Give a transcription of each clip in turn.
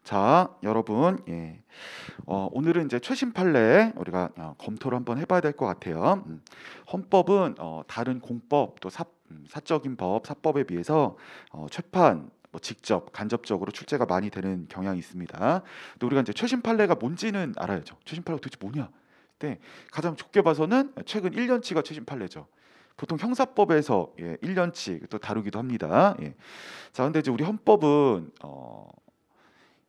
자, 여러분, 오늘은 이제 최신 판례 우리가 검토를 한번 해봐야 될 것 같아요. 헌법은 다른 공법 또 사적인 법, 사법에 비해서 최판 뭐 직접 간접적으로 출제가 많이 되는 경향이 있습니다. 또 우리가 이제 최신 판례가 뭔지는 알아야죠. 최신 판례가 도대체 뭐냐? 근데 가장 좁게 봐서는 최근 1년치가 최신 판례죠. 보통 형사법에서 1년치 또 다루기도 합니다. 자, 근데 이제 우리 헌법은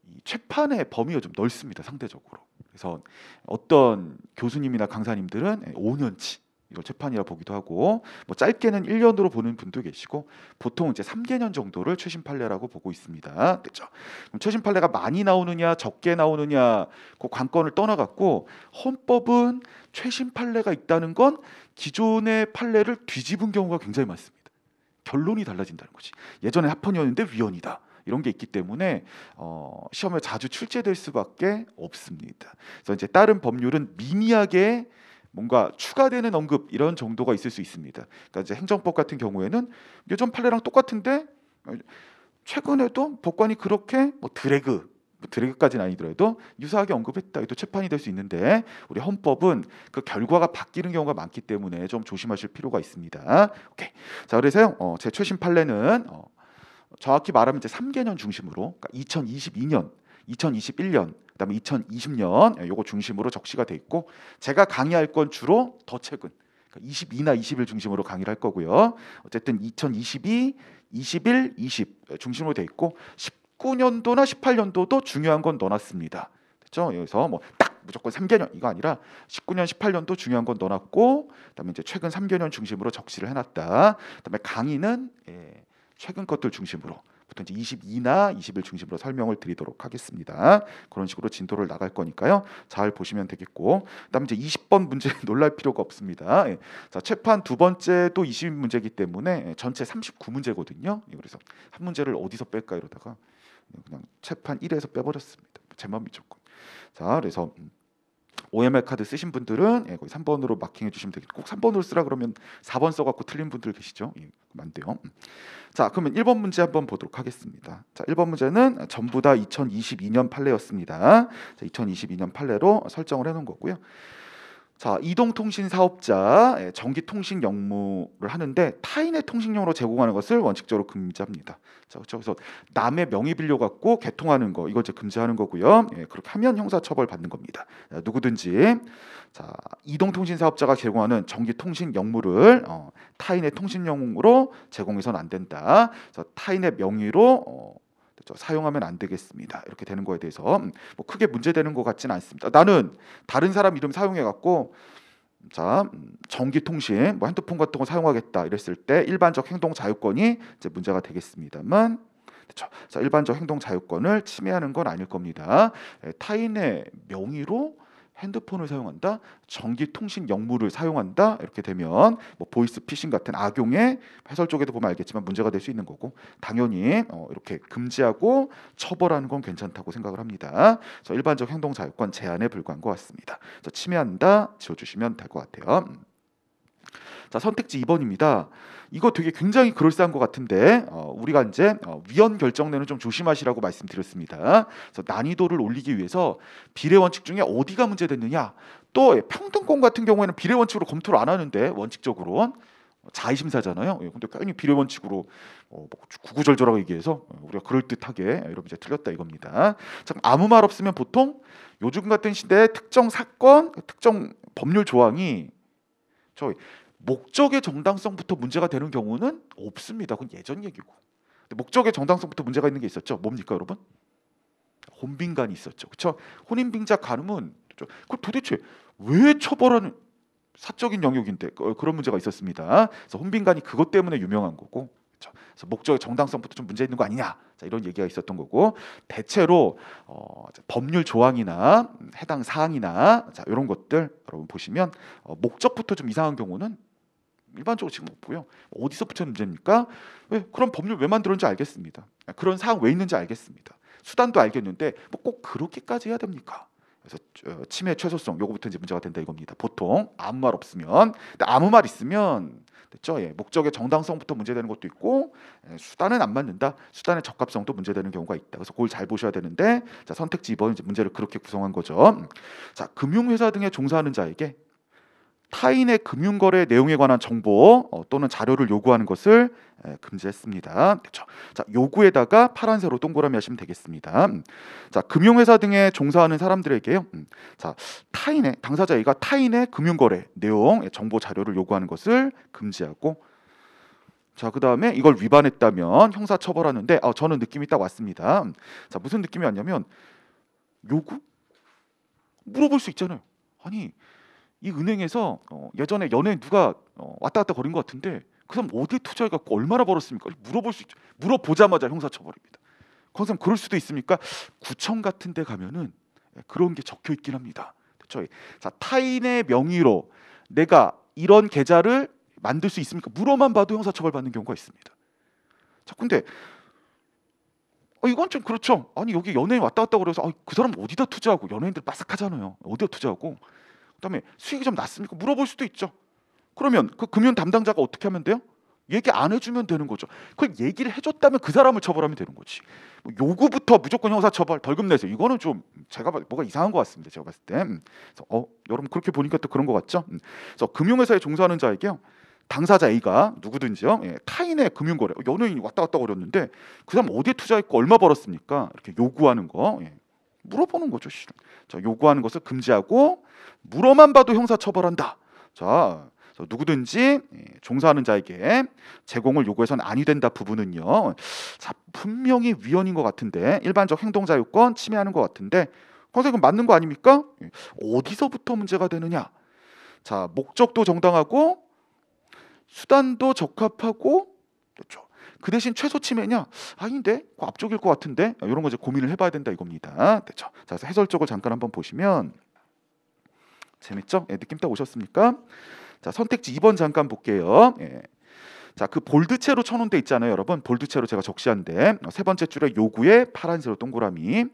이 최판의 범위가 좀 넓습니다, 상대적으로. 그래서 어떤 교수님이나 강사님들은 5년치 이걸 최판이라 보기도 하고, 뭐 짧게는 1년으로 보는 분도 계시고, 보통 이제 3개년 정도를 최신 판례라고 보고 있습니다. 그렇죠? 그럼 최신 판례가 많이 나오느냐 적게 나오느냐 그 관건을 떠나갖고, 헌법은 최신 판례가 있다는 건 기존의 판례를 뒤집은 경우가 굉장히 많습니다. 결론이 달라진다는 거지. 예전에 합헌이었는데 위헌이다. 이런 게 있기 때문에 시험에 자주 출제될 수밖에 없습니다. 그래서 이제 다른 법률은 미미하게 뭔가 추가되는 언급 이런 정도가 있을 수 있습니다. 그러니까 이제 행정법 같은 경우에는 예전 판례랑 똑같은데 최근에도 법관이 그렇게 뭐 드래그까지는 아니더라도 유사하게 언급했다. 이도 재판이 될 수 있는데, 우리 헌법은 그 결과가 바뀌는 경우가 많기 때문에 좀 조심하실 필요가 있습니다. 오케이. 자, 그래서요, 제 최신 판례는 정확히 말하면 이제 3개년 중심으로, 그러니까 2022년, 2021년, 그다음에 2020년 요거 중심으로 적시가 돼 있고, 제가 강의할 건 주로 더 최근, 그러니까 22나 21 중심으로 강의를 할 거고요. 어쨌든 2022, 21, 20 중심으로 돼 있고, 19년도나 18년도도 중요한 건 넣어놨습니다. 됐죠? 여기서 뭐 딱 무조건 3개년 이거 아니라 19년, 18년도 중요한 건 넣어놨고, 그다음에 이제 최근 3개년 중심으로 적시를 해놨다. 그다음에 강의는 최근 것들 중심으로 보통 이제 22나 20일 중심으로 설명을 드리도록 하겠습니다. 그런 식으로 진도를 나갈 거니까요. 잘 보시면 되겠고, 그다음에 이제 20번 문제 놀랄 필요가 없습니다. 자, 최판 두 번째도 20 문제이기 때문에 전체 39문제거든요. 그래서 한 문제를 어디서 뺄까 이러다가 그냥 최판 1에서 빼버렸습니다. 제 맘이죠. 자, 그래서 OMR 카드 쓰신 분들은 거기 3번으로 마킹해 주시면 되겠고, 꼭 3번으로 쓰라 그러면 4번 써갖고 틀린 분들 계시죠? 그럼 안 돼요. 자, 그러면 1번 문제 한번 보도록 하겠습니다. 자, 1번 문제는 전부 다 2022년 판례였습니다. 자, 2022년 판례로 설정을 해놓은 거고요. 자, 이동통신 사업자 전기통신 역무를 하는데 타인의 통신용으로 제공하는 것을 원칙적으로 금지합니다. 자, 그렇죠. 그래서 남의 명의 빌려 갖고 개통하는 거 이걸 이제 금지하는 거고요. 그렇게 하면 형사처벌 받는 겁니다. 자, 누구든지 자, 이동통신 사업자가 제공하는 전기통신 역무를 타인의 통신용으로 제공해서는 안 된다. 그래서 타인의 명의로 사용하면 안 되겠습니다. 이렇게 되는 거에 대해서 뭐 크게 문제되는 것 같지는 않습니다. 나는 다른 사람 이름 사용해 갖고 자, 전기통신 뭐 핸드폰 같은 거 사용하겠다 이랬을 때 일반적 행동 자유권이 이제 문제가 되겠습니다만, 그렇죠? 자, 일반적 행동 자유권을 침해하는 건 아닐 겁니다. 타인의 명의로 핸드폰을 사용한다, 전기통신 역무를 사용한다 이렇게 되면 뭐 보이스 피싱 같은 악용의 해설 쪽에도 보면 알겠지만 문제가 될 수 있는 거고, 당연히 이렇게 금지하고 처벌하는 건 괜찮다고 생각을 합니다. 그래서 일반적 행동 자유권 제한에 불과한 것 같습니다. 그래서 침해한다 지워주시면 될 것 같아요. 자, 선택지 2번입니다. 이거 되게 굉장히 그럴싸한 것 같은데 우리가 이제 위헌 결정내는 좀 조심하시라고 말씀드렸습니다. 그래서 난이도를 올리기 위해서 비례 원칙 중에 어디가 문제됐느냐, 또 평등권 같은 경우에는 비례 원칙으로 검토를 안 하는데 원칙적으로 자의심사잖아요. 근데 괜히 비례 원칙으로 뭐 구구절절하게 얘기해서 우리가 그럴듯하게 이러면 이제 틀렸다 이겁니다. 참 아무 말 없으면 보통 요즘 같은 시대에 특정 사건, 특정 법률 조항이 저 목적의 정당성부터 문제가 되는 경우는 없습니다. 그건 예전 얘기고. 근데 목적의 정당성부터 문제가 있는 게 있었죠. 뭡니까, 여러분? 혼빈간이 있었죠. 그렇죠? 혼인빙자 간음은 그 도대체 왜 처벌하는 사적인 영역인데 그런 문제가 있었습니다. 그래서 혼빈간이 그것 때문에 유명한 거고. 그렇죠? 그래서 목적의 정당성부터 좀 문제 있는 거 아니냐, 자, 이런 얘기가 있었던 거고, 대체로 법률 조항이나 해당 사항이나 자, 이런 것들 여러분 보시면 목적부터 좀 이상한 경우는 일반적으로 지금 없고요. 어디서부터 문제입니까? 왜 그런 법률 왜 만들었는지 알겠습니다. 그런 사항 왜 있는지 알겠습니다. 수단도 알겠는데 뭐 꼭 그렇게까지 해야 됩니까? 그래서 침해 최소성 요거부터 이제 문제가 된다 이겁니다. 보통 아무 말 없으면, 근데 아무 말 있으면 됐죠? 예, 목적의 정당성부터 문제되는 것도 있고 수단은 안 맞는다. 수단의 적합성도 문제되는 경우가 있다. 그래서 그걸 잘 보셔야 되는데 자, 선택지 2번 이제 문제를 그렇게 구성한 거죠. 자, 금융회사 등에 종사하는 자에게 타인의 금융거래 내용에 관한 정보 또는 자료를 요구하는 것을 금지했습니다. 그렇죠. 자, 요구에다가 파란색으로 동그라미 하시면 되겠습니다. 자, 금융회사 등에 종사하는 사람들에게요. 자, 타인의 당사자 A가 타인의 금융거래 내용, 정보 자료를 요구하는 것을 금지하고 자, 그 다음에 이걸 위반했다면 형사처벌하는데 저는 느낌이 딱 왔습니다. 자, 무슨 느낌이 왔냐면 요구? 물어볼 수 있잖아요. 아니 이 은행에서 예전에 연예인 누가 왔다 갔다 거린 것 같은데 그 사람 어디에 투자해갖고 얼마나 벌었습니까? 물어볼 수 있죠. 물어보자마자 형사처벌입니다. 그럼 그럴 수도 있습니까? 구청 같은 데 가면은 그런 게 적혀 있긴 합니다. 그렇죠? 자, 타인의 명의로 내가 이런 계좌를 만들 수 있습니까? 물어만 봐도 형사처벌 받는 경우가 있습니다. 자, 근데 이건 좀 그렇죠. 아니 여기 연예인 왔다 갔다 그래서 그 사람 어디다 투자하고 연예인들 빠삭하잖아요. 어디다 투자하고 그다음에 수익이 좀 났습니까? 물어볼 수도 있죠. 그러면 그 금융 담당자가 어떻게 하면 돼요? 얘기 안 해주면 되는 거죠. 그걸 얘기를 해줬다면 그 사람을 처벌하면 되는 거지. 뭐 요구부터 무조건 형사처벌, 벌금 내세요. 이거는 좀 제가 뭐가 이상한 것 같습니다. 제가 봤을 때. 그래서 여러분 그렇게 보니까 또 그런 것 같죠? 그래서 금융회사에 종사하는 자에게요. 당사자 A가 누구든지요. 타인의 금융거래, 연예인이 왔다 갔다 거렸는데 그 사람 어디에 투자했고 얼마 벌었습니까? 이렇게 요구하는 거. 물어보는 거죠, 실은. 자, 요구하는 것을 금지하고 물어만 봐도 형사처벌한다. 자, 누구든지 종사하는 자에게 제공을 요구해서는 아니 된다 부분은요. 자, 분명히 위헌인 것 같은데 일반적 행동자유권 침해하는 것 같은데 선생님 맞는 거 아닙니까? 어디서부터 문제가 되느냐? 자, 목적도 정당하고 수단도 적합하고 그렇죠. 그 대신 최소 침해냐? 아닌데 그 앞쪽일 것 같은데 이런 거 이제 고민을 해봐야 된다 이겁니다. 됐죠? 자, 그래서 해설적으로 잠깐 한번 보시면 재밌죠? 느낌 딱 오셨습니까? 자, 선택지 2번 잠깐 볼게요. 자, 그 볼드체로 쳐놓은 데 있잖아요, 여러분. 볼드체로 제가 적시한데 세 번째 줄에 요구에 파란색으로 동그라미.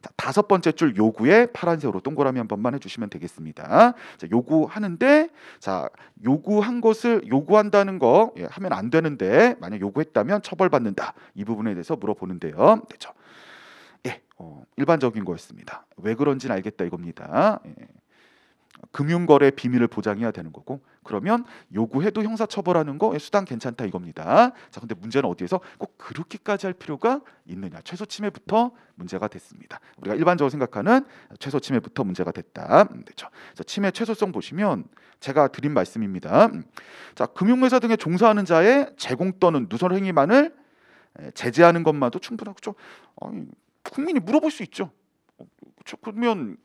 자, 다섯 번째 줄 요구에 파란색으로 동그라미 한 번만 해주시면 되겠습니다. 자, 요구하는데 자, 요구한 것을 요구한다는 거 하면 안 되는데 만약 요구했다면 처벌받는다. 이 부분에 대해서 물어보는데요. 됐죠? 일반적인 거였습니다. 왜 그런지는 알겠다 이겁니다. 금융거래 비밀을 보장해야 되는 거고 그러면 요구해도 형사처벌하는 거 수단 괜찮다 이겁니다. 자, 근데 문제는 어디에서 꼭 그렇게까지 할 필요가 있느냐? 최소 침해부터 문제가 됐습니다. 우리가 일반적으로 생각하는 최소 침해부터 문제가 됐다. 그렇죠. 그래서 침해 최소성 보시면 제가 드린 말씀입니다. 자, 금융회사 등에 종사하는 자의 제공 또는 누설 행위만을 제재하는 것만도 충분하죠. 국민이 물어볼 수 있죠. 그렇죠. 그러면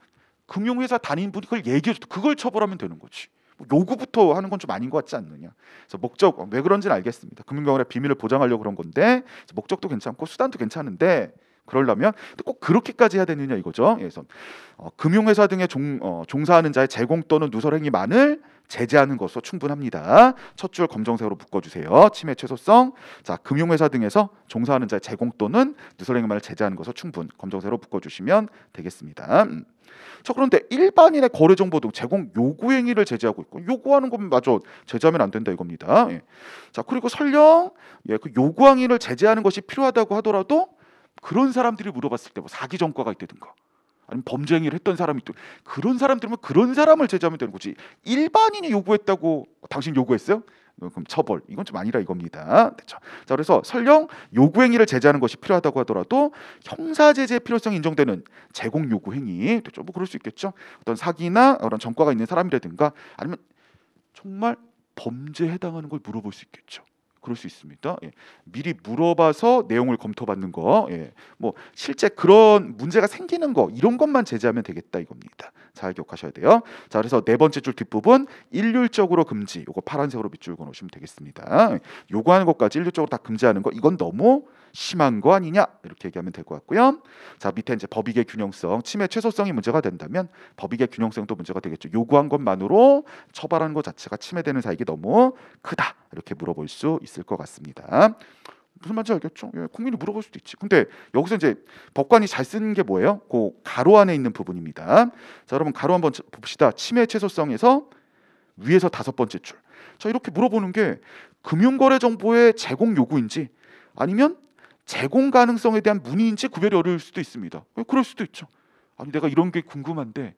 금융회사 단인분이 그걸 얘기해줘도 그걸 처벌하면 되는 거지. 요구부터 하는 건 좀 아닌 것 같지 않느냐. 그래서 목적 왜 그런지는 알겠습니다. 금융거래 비밀을 보장하려고 그런 건데 목적도 괜찮고 수단도 괜찮은데 그러려면 꼭 그렇게까지 해야 되느냐 이거죠. 그래서 금융회사 등에 종사하는 자의 제공 또는 누설 행위만을 제재하는 것으로 충분합니다. 첫 줄 검정색으로 묶어주세요. 침해 최소성. 자, 금융회사 등에서 종사하는 자의 제공 또는 누설 행위만을 제재하는 것으로 충분. 검정색으로 묶어주시면 되겠습니다. 자, 그런데 일반인의 거래 정보 등 제공 요구 행위를 제재하고 있고 요구하는 것만 마저 제재하면 안 된다 이겁니다. 자, 그리고 설령 그 요구 행위를 제재하는 것이 필요하다고 하더라도 그런 사람들이 물어봤을 때 뭐 사기 전과가 있다든가 아니면 범죄 행위를 했던 사람이 있든 그런 사람들은 그런 사람을 제재하면 되는 거지. 일반인이 요구했다고 당신 요구했어요? 그럼 처벌 이건 좀 아니라 이겁니다. 그렇죠? 자, 그래서 설령 요구 행위를 제재하는 것이 필요하다고 하더라도 형사 제재의 필요성이 인정되는 제공 요구 행위, 그렇죠? 뭐 그럴 수 있겠죠. 어떤 사기나 그런 전과가 있는 사람이라든가 아니면 정말 범죄에 해당하는 걸 물어볼 수 있겠죠. 그럴 수 있습니다. 미리 물어봐서 내용을 검토받는 거, 뭐 실제 그런 문제가 생기는 거 이런 것만 제재하면 되겠다 이겁니다. 잘 기억하셔야 돼요. 자, 그래서 네 번째 줄 뒷부분 일률적으로 금지. 요거 파란색으로 밑줄 그어놓으시면 되겠습니다. 요구하는 것까지 일률적으로 다 금지하는 거 이건 너무 심한 거 아니냐 이렇게 얘기하면 될 것 같고요. 자, 밑에 이제 법익의 균형성, 침해 최소성이 문제가 된다면 법익의 균형성도 문제가 되겠죠. 요구한 것만으로 처벌하는 것 자체가 침해되는 사익이 너무 크다 이렇게 물어볼 수 있을 것 같습니다. 무슨 말인지 알겠죠? 국민이 물어볼 수도 있지. 근데 여기서 이제 법관이 잘 쓰는 게 뭐예요? 그 가로 안에 있는 부분입니다. 자, 여러분 가로 한번 봅시다. 침해 최소성에서 위에서 5번째 줄. 자, 이렇게 물어보는 게 금융거래 정보의 제공 요구인지 아니면 제공 가능성에 대한 문의인지 구별이 어려울 수도 있습니다. 그럴 수도 있죠. 아니, 내가 이런 게 궁금한데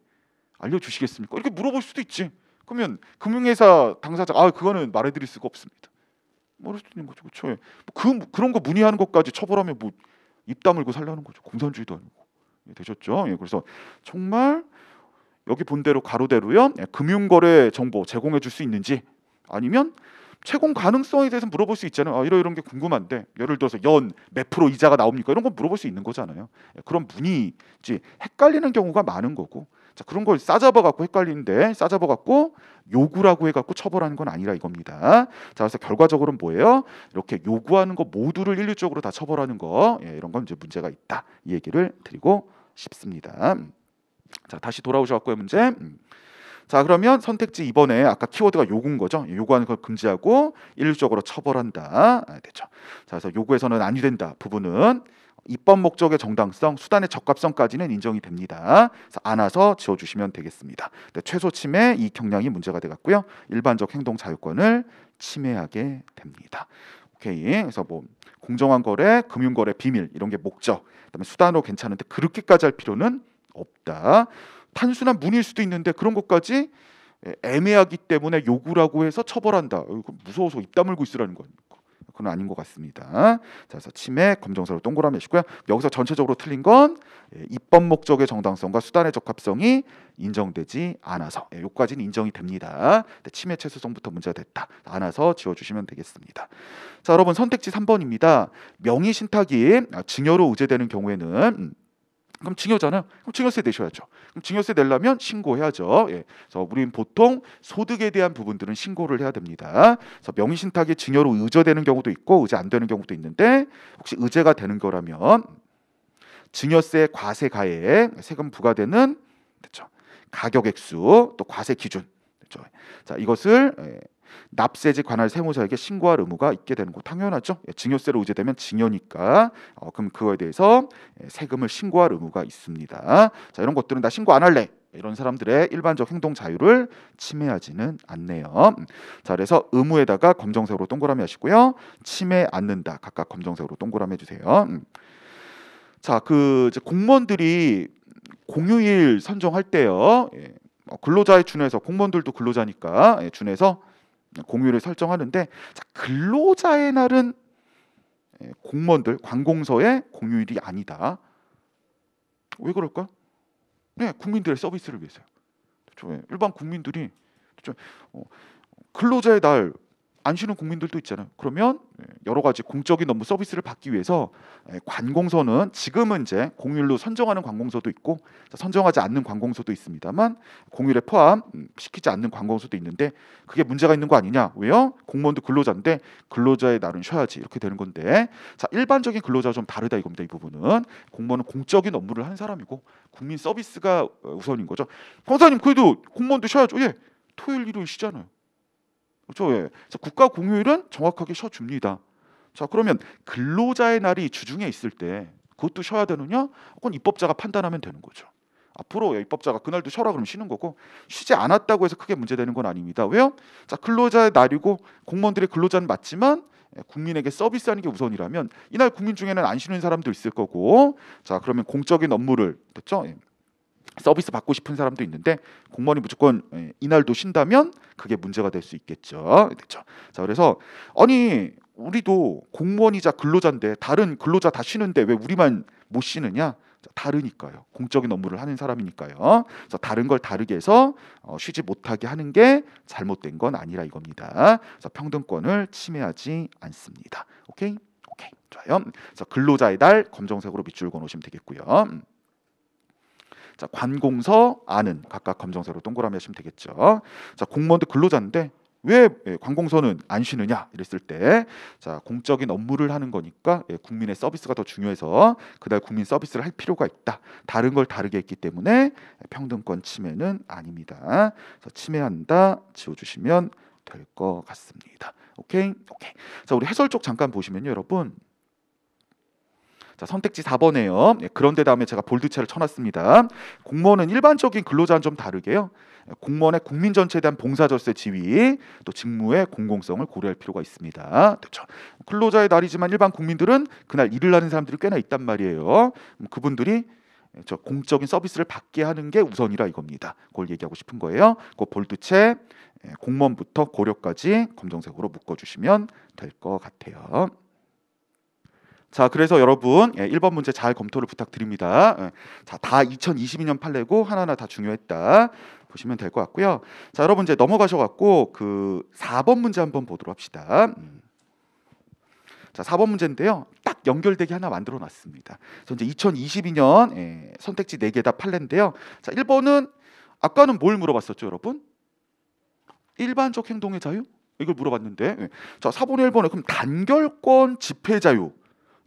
알려주시겠습니까? 이렇게 물어볼 수도 있지. 그러면 금융회사 당사자 그거는 말해드릴 수가 없습니다. 모를 수도 있는 거죠. 그렇죠. 그런 거 문의하는 것까지 처벌하면 뭐 입 다물고 살라는 거죠. 공산주의도 아니고. 되셨죠? 그래서 정말 여기 본대로 가로대로요. 금융거래 정보 제공해 줄 수 있는지 아니면 채공 가능성에 대해서 물어볼 수 있잖아요. 이런 게 궁금한데 예를 들어서 연 몇 프로 이자가 나옵니까? 이런 건 물어볼 수 있는 거잖아요. 그런 문의지 헷갈리는 경우가 많은 거고 자, 그런 걸 싸잡아 갖고 헷갈리는데 싸잡아 갖고 요구라고 해갖고 처벌하는 건 아니라 이겁니다. 자, 그래서 결과적으로는 뭐예요? 이렇게 요구하는 거 모두를 일률적으로 다 처벌하는 거 이런 건 이제 문제가 있다 이 얘기를 드리고 싶습니다. 자, 다시 돌아오셔갖고요 문제. 자, 그러면 선택지 2번에 아까 키워드가 요구인 거죠. 요구하는 걸 금지하고 일률적으로 처벌한다. 됐죠. 자, 그래서 요구에서는 아니 된다 부분은 입법 목적의 정당성, 수단의 적합성까지는 인정이 됩니다. 그래서 안아서 지워주시면 되겠습니다. 최소 침해, 이익 형량이 문제가 되겠고요. 일반적 행동 자유권을 침해하게 됩니다. 오케이. 그래서 뭐 공정한 거래, 금융거래 비밀 이런 게 목적. 그다음에 수단으로 괜찮은데 그렇게까지 할 필요는 없다. 단순한 문의일 수도 있는데 그런 것까지 애매하기 때문에 요구라고 해서 처벌한다. 무서워서 입 다물고 있으라는 거 아닙니까? 그건 아닌 것 같습니다. 자, 그래서 침해 검정색으로 동그라미 하시고요. 여기서 전체적으로 틀린 건 입법 목적의 정당성과 수단의 적합성이 인정되지 않아서 여기까지는 인정이 됩니다. 침해 최소성부터 문제가 됐다. 안아서 지워주시면 되겠습니다. 자, 여러분 선택지 3번입니다. 명의 신탁이 증여로 의제되는 경우에는 그럼 증여잖아요. 그럼 증여세 내셔야죠. 그럼 증여세 내려면 신고해야죠. 그래서 우리는 보통 소득에 대한 부분들은 신고를 해야 됩니다. 그래서 명의신탁이 증여로 의제되는 경우도 있고 의제 안 되는 경우도 있는데 혹시 의제가 되는 거라면 증여세 과세 가액 세금 부과되는 됐죠. 가격 액수 또 과세 기준 됐죠. 자, 이것을 납세지 관할 세무사에게 신고할 의무가 있게 되는 거 당연하죠. 증여세로 의제되면 증여니까 그럼 그거에 대해서 세금을 신고할 의무가 있습니다. 자, 이런 것들은 나 신고 안 할래. 이런 사람들의 일반적 행동 자유를 침해하지는 않네요. 자, 그래서 의무에다가 검정색으로 동그라미 하시고요. 침해 않는다. 각각 검정색으로 동그라미 해주세요. 자, 이제 공무원들이 공휴일 선정할 때요. 근로자에 준해서 공무원들도 근로자니까 준해서 공휴일을 설정하는데 자, 근로자의 날은 공무원들 관공서의 공휴일이 아니다. 왜 그럴까? 국민들의 서비스를 위해서요. 그렇죠? 일반 국민들이 그렇죠? 근로자의 날 안 쉬는 국민들도 있잖아요. 그러면 여러 가지 공적인 업무 서비스를 받기 위해서 관공서는 지금은 이제 공휴일로 선정하는 관공서도 있고 선정하지 않는 관공서도 있습니다만 공휴일에 포함시키지 않는 관공서도 있는데 그게 문제가 있는 거 아니냐? 왜요? 공무원도 근로자인데 근로자의 날은 쉬어야지 이렇게 되는 건데 자, 일반적인 근로자와 좀 다르다 이겁니다. 이 부분은 공무원은 공적인 업무를 하는 사람이고 국민 서비스가 우선인 거죠. 검사님 그래도 공무원도 쉬어야죠. 토요일 일요일 쉬잖아요. 그렇죠. 그래서 국가 공휴일은 정확하게 쉬어줍니다. 자, 그러면 근로자의 날이 주중에 있을 때 그것도 쉬어야 되느냐? 그건 입법자가 판단하면 되는 거죠. 앞으로 입법자가 그날도 쉬어라 그러면 쉬는 거고 쉬지 않았다고 해서 크게 문제되는 건 아닙니다. 왜요? 자, 근로자의 날이고 공무원들의 근로자는 맞지만 국민에게 서비스하는 게 우선이라면 이날 국민 중에는 안 쉬는 사람도 있을 거고 자, 그러면 공적인 업무를 됐죠? 서비스 받고 싶은 사람도 있는데 공무원이 무조건 이날도 쉰다면 그게 문제가 될 수 있겠죠. 그렇죠? 자, 그래서 아니 우리도 공무원이자 근로자인데 다른 근로자 다 쉬는데 왜 우리만 못 쉬느냐? 다르니까요. 공적인 업무를 하는 사람이니까요. 그래서 다른 걸 다르게 해서 쉬지 못하게 하는 게 잘못된 건 아니라 이겁니다. 그래서 평등권을 침해하지 않습니다. 오케이? 좋아요. 그래서 근로자의 날 검정색으로 밑줄 그어놓으시면 되겠고요. 자, 관공서 안은 각각 검정색으로 동그라미 하시면 되겠죠. 자, 공무원도 근로자인데 왜 관공서는 안 쉬느냐 이랬을 때 자, 공적인 업무를 하는 거니까 국민의 서비스가 더 중요해서 그날 국민 서비스를 할 필요가 있다. 다른 걸 다르게 했기 때문에 평등권 침해는 아닙니다. 그래서 침해한다 지워주시면 될 것 같습니다. 오케이. 자, 우리 해설 쪽 잠깐 보시면요, 여러분. 자, 선택지 4번에요. 그런데 다음에 제가 볼드체를 쳐놨습니다. 공무원은 일반적인 근로자와는 좀 다르게요. 공무원의 국민 전체에 대한 봉사절세 지위 또 직무의 공공성을 고려할 필요가 있습니다. 그렇죠. 근로자의 날이지만 일반 국민들은 그날 일을 하는 사람들이 꽤나 있단 말이에요. 그분들이 저 공적인 서비스를 받게 하는 게 우선이라 이겁니다. 그걸 얘기하고 싶은 거예요. 그 볼드체 공무원부터 고려까지 검정색으로 묶어주시면 될 것 같아요. 자, 그래서 여러분 1번 문제 잘 검토를 부탁드립니다. 자, 다 2022년 판례고 하나하나 다 중요했다 보시면 될 것 같고요. 자, 여러분 이제 넘어가셔갖고 그 4번 문제 한번 보도록 합시다. 자, 4번 문제인데요. 딱 연결되게 하나 만들어 놨습니다. 그래서 이제 2022년 선택지 4개 다 판례인데요. 자, 1번은 아까는 뭘 물어봤었죠, 여러분? 일반적 행동의 자유? 이걸 물어봤는데, 자, 4번에 1번에 그럼 단결권 집회 자유.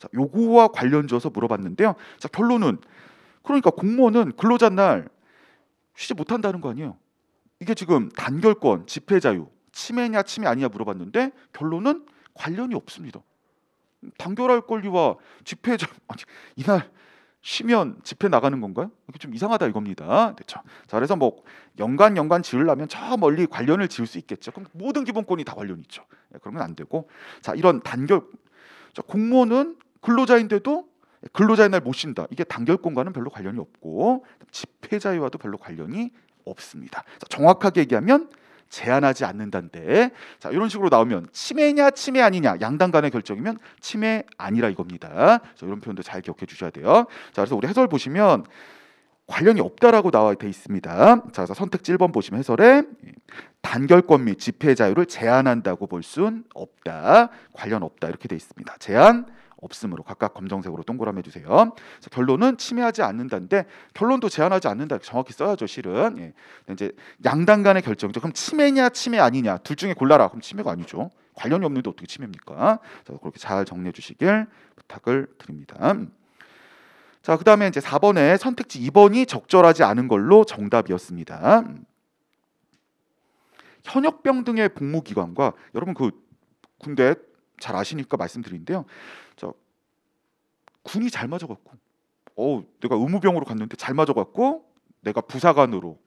자, 요거와 관련지어서 물어봤는데요. 자, 결론은 그러니까 공무원은 근로자 날 쉬지 못한다는 거 아니에요. 이게 지금 단결권 집회 자유 침해냐 침해 아니냐 물어봤는데 결론은 관련이 없습니다. 단결할 권리와 집회 자유 이날 쉬면 집회 나가는 건가요? 이게 좀 이상하다 이겁니다. 그렇죠. 자, 그래서 뭐 연관 지으려면 저 멀리 관련을 지을 수 있겠죠. 그럼 모든 기본권이 다 관련이 있죠. 그러면 안 되고, 자, 이런 단결 공무원은 근로자인데도 근로자의 날 못 쉰다. 이게 단결권과는 별로 관련이 없고 집회 자유와도 별로 관련이 없습니다. 자, 정확하게 얘기하면 제한하지 않는다인데, 자, 이런 식으로 나오면 침해냐 침해 아니냐 양당 간의 결정이면 침해 아니라 이겁니다. 자, 이런 표현도 잘 기억해 주셔야 돼요. 자, 그래서 우리 해설 보시면 관련이 없다라고 나와 돼 있습니다. 자, 그래서 선택지 1번 보시면 해설에 단결권 및 집회 자유를 제한한다고 볼 순 없다. 관련 없다 이렇게 돼 있습니다. 제한 없음으로 각각 검정색으로 동그라미 해주세요. 결론은 침해하지 않는다인데 결론도 제한하지 않는다 정확히 써야죠. 실은 이제 양당 간의 결정이죠. 그럼 침해냐 침해 아니냐 둘 중에 골라라. 그럼 침해가 아니죠. 관련이 없는데 어떻게 침해입니까? 자, 그렇게 잘 정리해 주시길 부탁을 드립니다. 자, 그 다음에 이제 4번에 선택지 2번이 적절하지 않은 걸로 정답이었습니다. 현역병 등의 복무기관과 여러분 그 군대 잘 아시니까 말씀드리는데요. 저 군이 잘 맞아갖고, 내가 의무병으로 갔는데 잘 맞아갖고 내가 부사관으로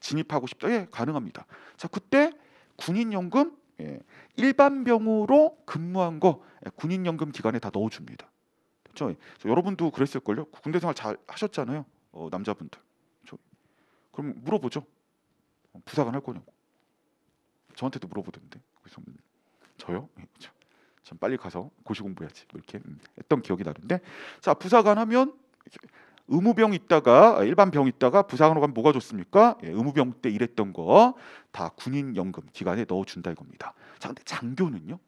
진입하고 싶다. 예, 가능합니다. 자, 그때 군인연금 일반병으로 근무한 거 군인연금 기간에 다 넣어줍니다. 그렇죠? 여러분도 그랬을걸요. 군대 생활 잘 하셨잖아요. 남자분들. 그럼 물어보죠. 부사관 할 거냐고. 저한테도 물어보던데. 그래서 저요? 그렇죠. 전 빨리 가서 고시 공부해야지. 뭐 이렇게 했던 기억이 나는데, 자, 부사관 하면 의무병 있다가 일반병 있다가 부사관으로 가면 뭐가 좋습니까? 의무병 때 일했던 거 다 군인연금 기간에 넣어준다 이겁니다. 자, 근데 장교는요?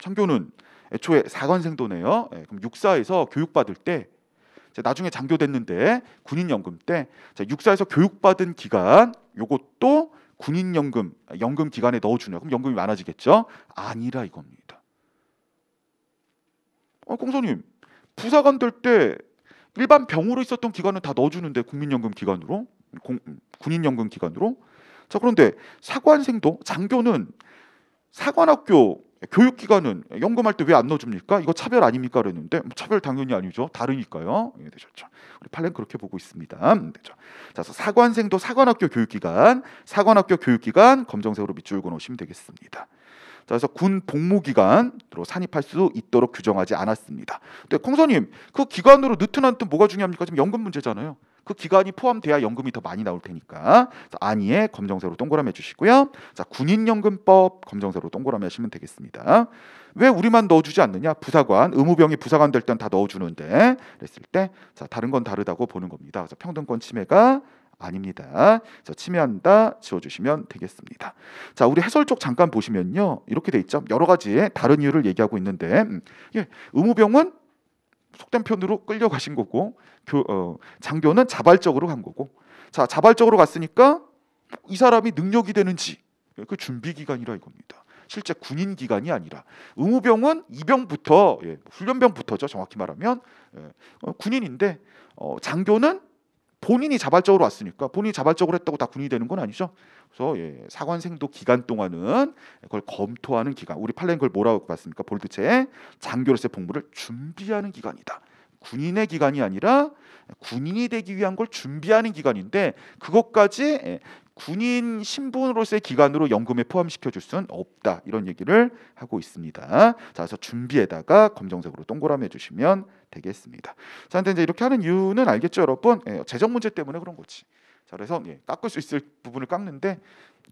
장교는 애초에 사관생도네요. 그럼 육사에서 교육받을 때 나중에 장교 됐는데 군인연금 때 육사에서 교육받은 기간 요것도 군인연금 연금 기간에 넣어주냐? 그럼 연금이 많아지겠죠? 아니라 이겁니다. 공사님 부사관 될 때 일반 병으로 있었던 기간은 다 넣어주는데 국민연금 기간으로 군인연금 기간으로. 자, 그런데 사관생도 장교는 사관학교 교육기간은 연금할 때 왜 안 넣어줍니까? 이거 차별 아닙니까? 그랬는데 차별 당연히 아니죠. 다르니까요. 되셨죠. 우리 판례는 그렇게 보고 있습니다. 되죠. 자, 그래서 사관생도 사관학교 교육기간 검정색으로 밑줄 그어놓으시면 되겠습니다. 자, 그래서 군 복무기간으로 산입할 수 있도록 규정하지 않았습니다. 근데 콩선님 그 기간으로 느트나트 뭐가 중요합니까? 지금 연금 문제잖아요. 그 기간이 포함돼야 연금이 더 많이 나올 테니까 아니에 검정색으로 동그라미 해주시고요. 자, 군인연금법 검정색으로 동그라미 하시면 되겠습니다. 왜 우리만 넣어주지 않느냐? 부사관, 의무병이 부사관 될 땐 다 넣어주는데 그랬을 때 자, 다른 건 다르다고 보는 겁니다. 그래서 평등권 침해가 아닙니다. 그래서 침해한다 지워주시면 되겠습니다. 자, 우리 해설 쪽 잠깐 보시면요. 이렇게 돼 있죠. 여러 가지 다른 이유를 얘기하고 있는데 의무병은 속된 표현으로 끌려가신 거고 장교는 자발적으로 간 거고. 자, 자발적으로 갔으니까 이 사람이 능력이 되는지 그 준비 기간이라 이겁니다. 실제 군인 기간이 아니라 의무병은 이병부터 훈련병부터죠. 정확히 말하면 군인인데 장교는 본인이 자발적으로 왔으니까 본인이 자발적으로 했다고 다 군인이 되는 건 아니죠. 그래서 사관생도 기간 동안은 그걸 검토하는 기간. 우리 판례는 그걸 뭐라고 봤습니까? 볼드체에 장교로서의 복무를 준비하는 기간이다. 군인의 기간이 아니라 군인이 되기 위한 걸 준비하는 기간인데 그것까지 군인 신분으로서의 기간으로 연금에 포함시켜 줄 수는 없다. 이런 얘기를 하고 있습니다. 자, 그래서 준비에다가 검정색으로 동그라미 해주시면 되겠습니다. 자, 근데 이제 이렇게 하는 이유는 알겠죠, 여러분? 재정 문제 때문에 그런 거지. 자, 그래서 깎을 수 있을 부분을 깎는데,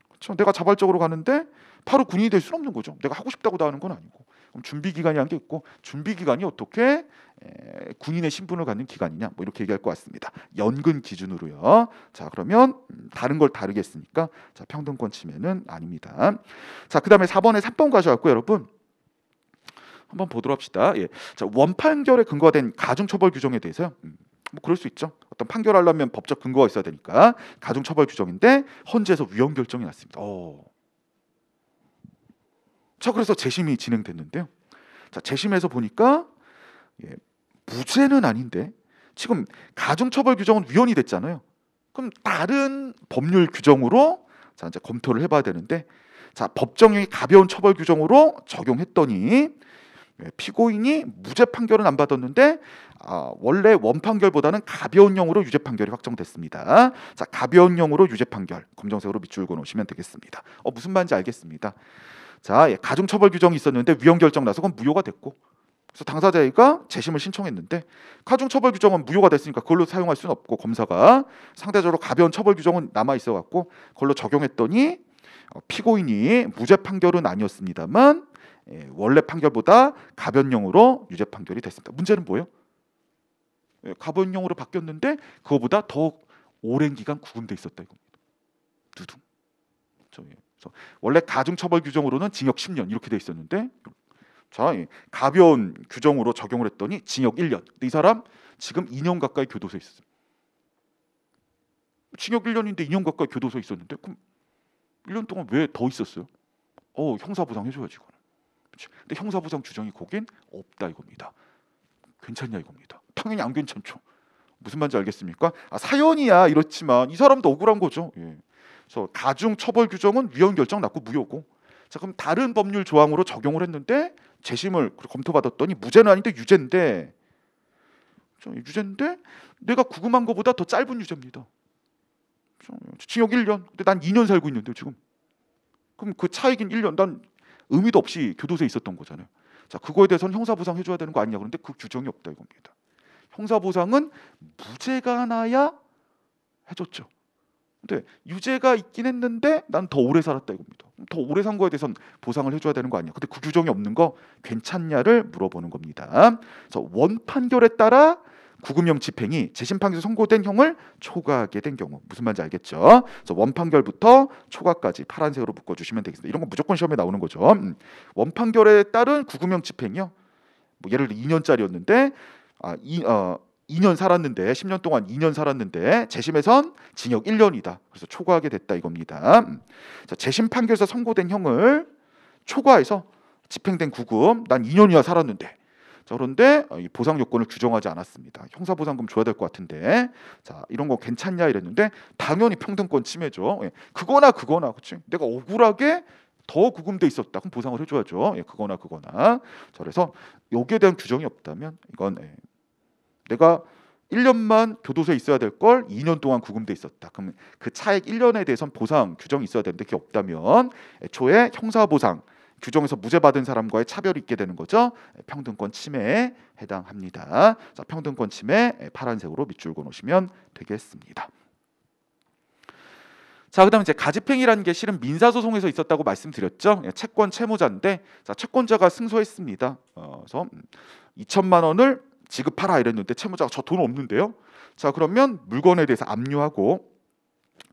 그렇죠? 내가 자발적으로 가는데 바로 군인이 될 수는 없는 거죠. 내가 하고 싶다고 다 하는 건 아니고. 그럼 준비 기간이라는 게 있고, 준비 기간이 어떻게 군인의 신분을 갖는 기간이냐, 뭐 이렇게 얘기할 것 같습니다. 연금 기준으로요. 자, 그러면 다른 걸 다르게 했으니까 자, 평등권 침해는 아닙니다. 자, 그다음에 4번에 3번 가져왔고 여러분 한번 보도록 합시다. 자, 원판결에 근거된 가중처벌 규정에 대해서요. 뭐 그럴 수 있죠. 어떤 판결하려면 법적 근거가 있어야 되니까 가중처벌 규정인데 헌재에서 위헌 결정이 났습니다. 자, 그래서 재심이 진행됐는데요. 자, 재심에서 보니까 무죄는 아닌데 지금 가중처벌 규정은 위헌이 됐잖아요. 그럼 다른 법률 규정으로 자, 이제 검토를 해봐야 되는데, 자, 법정형이 가벼운 처벌 규정으로 적용했더니 피고인이 무죄 판결은 안 받았는데 원래 원판결보다는 가벼운 형으로 유죄 판결이 확정됐습니다. 자, 가벼운 형으로 유죄 판결 검정색으로 밑줄 그어 놓으시면 되겠습니다. 무슨 말인지 알겠습니다. 자, 가중처벌 규정이 있었는데 위헌 결정 나서 그건 무효가 됐고, 그래서 당사자가 재심을 신청했는데 가중처벌 규정은 무효가 됐으니까 그걸로 사용할 수는 없고, 검사가 상대적으로 가벼운 처벌 규정은 남아 있어 갖고 그걸로 적용했더니 피고인이 무죄 판결은 아니었습니다만 원래 판결보다 가변형으로 유죄 판결이 됐습니다. 문제는 뭐예요? 가변형으로 바뀌었는데 그거보다 더 오랜 기간 구금돼 있었다 이겁니다. 두둥. 그래서 원래 가중처벌 규정으로는 징역 10년 이렇게 돼 있었는데, 자, 가벼운 규정으로 적용을 했더니 징역 1년. 근데 이 사람 지금 2년 가까이 교도소에 있었어요. 징역 1년인데 2년 가까이 교도소에 있었는데 그럼 1년 동안 왜 더 있었어요? 형사보상 해줘야지 이거는. 근데 형사보상 규정이 거긴 없다 이겁니다. 괜찮냐 이겁니다. 당연히 안 괜찮죠. 무슨 말인지 알겠습니까? 사연이야 이렇지만 이 사람도 억울한 거죠. 그래서 가중 처벌 규정은 위헌 결정 났고 무효고, 자, 그럼 다른 법률 조항으로 적용을 했는데 재심을 검토받았더니 무죄는 아닌데 유죄인데, 내가 구금한 것보다 더 짧은 유죄입니다. 징역 1년. 근데 난 2년 살고 있는데 지금. 그럼 그 차이긴 1년. 난 의미도 없이 교도소에 있었던 거잖아요. 자, 그거에 대해서는 형사보상 해줘야 되는 거 아니냐. 그런데 그 규정이 없다 이겁니다. 형사보상은 무죄가 나야 해줬죠. 근데 유죄가 있긴 했는데 난 더 오래 살았다 이겁니다. 더 오래 산 거에 대해서는 보상을 해줘야 되는 거 아니야. 근데 그 규정이 없는 거 괜찮냐를 물어보는 겁니다. 그래서 원 판결에 따라 구금형 집행이 재심 판결에서 선고된 형을 초과하게 된 경우, 무슨 말인지 알겠죠? 그래서 원 판결부터 초과까지 파란색으로 묶어주시면 되겠습니다. 이런 거 무조건 시험에 나오는 거죠. 원 판결에 따른 구금형 집행이요. 뭐 예를 들어 2년짜리였는데 2년 살았는데 10년 동안 2년 살았는데 재심에선 징역 1년이다. 그래서 초과하게 됐다 이겁니다. 자, 재심 판결에서 선고된 형을 초과해서 집행된 구금, 난 2년이나 살았는데, 자, 그런데 이 보상 요건을 규정하지 않았습니다. 형사보상금 줘야 될 것 같은데, 자, 이런 거 괜찮냐 이랬는데 당연히 평등권 침해죠. 그거나 그렇지. 내가 억울하게 더 구금돼 있었다. 그럼 보상을 해줘야죠. 그거나. 자, 그래서 여기에 대한 규정이 없다면 이건 내가 1년만 교도소에 있어야 될 걸 2년 동안 구금돼 있었다. 그럼 그 차액 1년에 대해서는 보상 규정이 있어야 되는데 그게 없다면 애초에 형사보상 규정에서 무죄 받은 사람과의 차별이 있게 되는 거죠. 평등권 침해에 해당합니다. 자, 평등권 침해 파란색으로 밑줄 그어 놓으시면 되겠습니다. 자, 그다음에 이제 가집행이라는 게 실은 민사소송에서 있었다고 말씀드렸죠. 채권 채무자인데, 자, 채권자가 승소했습니다. 그래서 2천만 원을 지급하라 이랬는데 채무자가 저 돈 없는데요. 자, 그러면 물건에 대해서 압류하고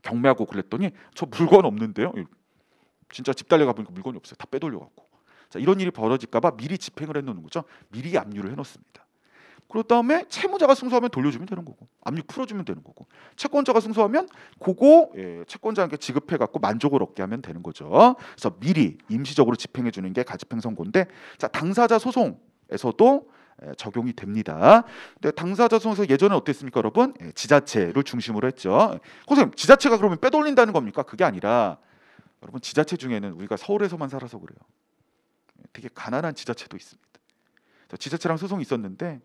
경매하고 그랬더니 저 물건 없는데요. 진짜 집 달려 가보니까 물건이 없어요. 다 빼돌려 갖고. 자, 이런 일이 벌어질까봐 미리 집행을 해놓는 거죠. 미리 압류를 해놓습니다. 그런 다음에 채무자가 승소하면 돌려주면 되는 거고, 압류 풀어주면 되는 거고, 채권자가 승소하면 그거 채권자에게 지급해 갖고 만족을 얻게 하면 되는 거죠. 그래서 미리 임시적으로 집행해 주는 게 가집행 선고인데, 자, 당사자 소송에서도 적용이 됩니다. 근데 당사자 소송에서 예전에 어땠습니까, 여러분? 지자체를 중심으로 했죠. 선생님, 지자체가 그러면 빼돌린다는 겁니까? 그게 아니라 여러분, 지자체 중에는 우리가 서울에서만 살아서 그래요. 되게 가난한 지자체도 있습니다. 지자체랑 소송이 있었는데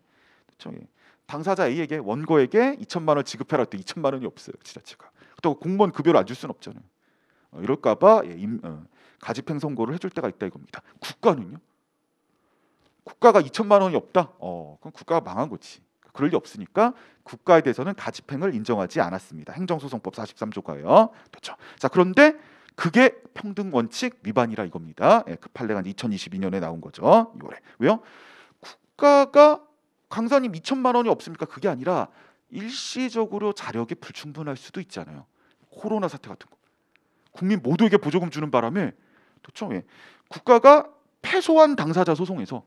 그렇죠? 예. 당사자 A에게 원고에게 2천만 원 지급해라 또 2천만 원이 없어요. 지자체가. 또 공무원 급여를 안 줄 수는 없잖아요. 이럴까봐 가집행 선고를 해줄 때가 있다 이겁니다. 국가는요? 국가가 2천만 원이 없다. 그럼 국가가 망한 거지. 그럴 리 없으니까 국가에 대해서는 가집행을 인정하지 않았습니다. 행정소송법 43조가요. 그렇죠. 자, 그런데 그게 평등 원칙 위반이라 이겁니다. 그 판례가 2022년에 나온 거죠. 6월에. 왜요? 국가가 강사님 2천만 원이 없습니까? 그게 아니라 일시적으로 자력이 불충분할 수도 있잖아요. 코로나 사태 같은 거. 국민 모두에게 보조금 주는 바람에 그렇죠. 예. 국가가 패소한 당사자 소송에서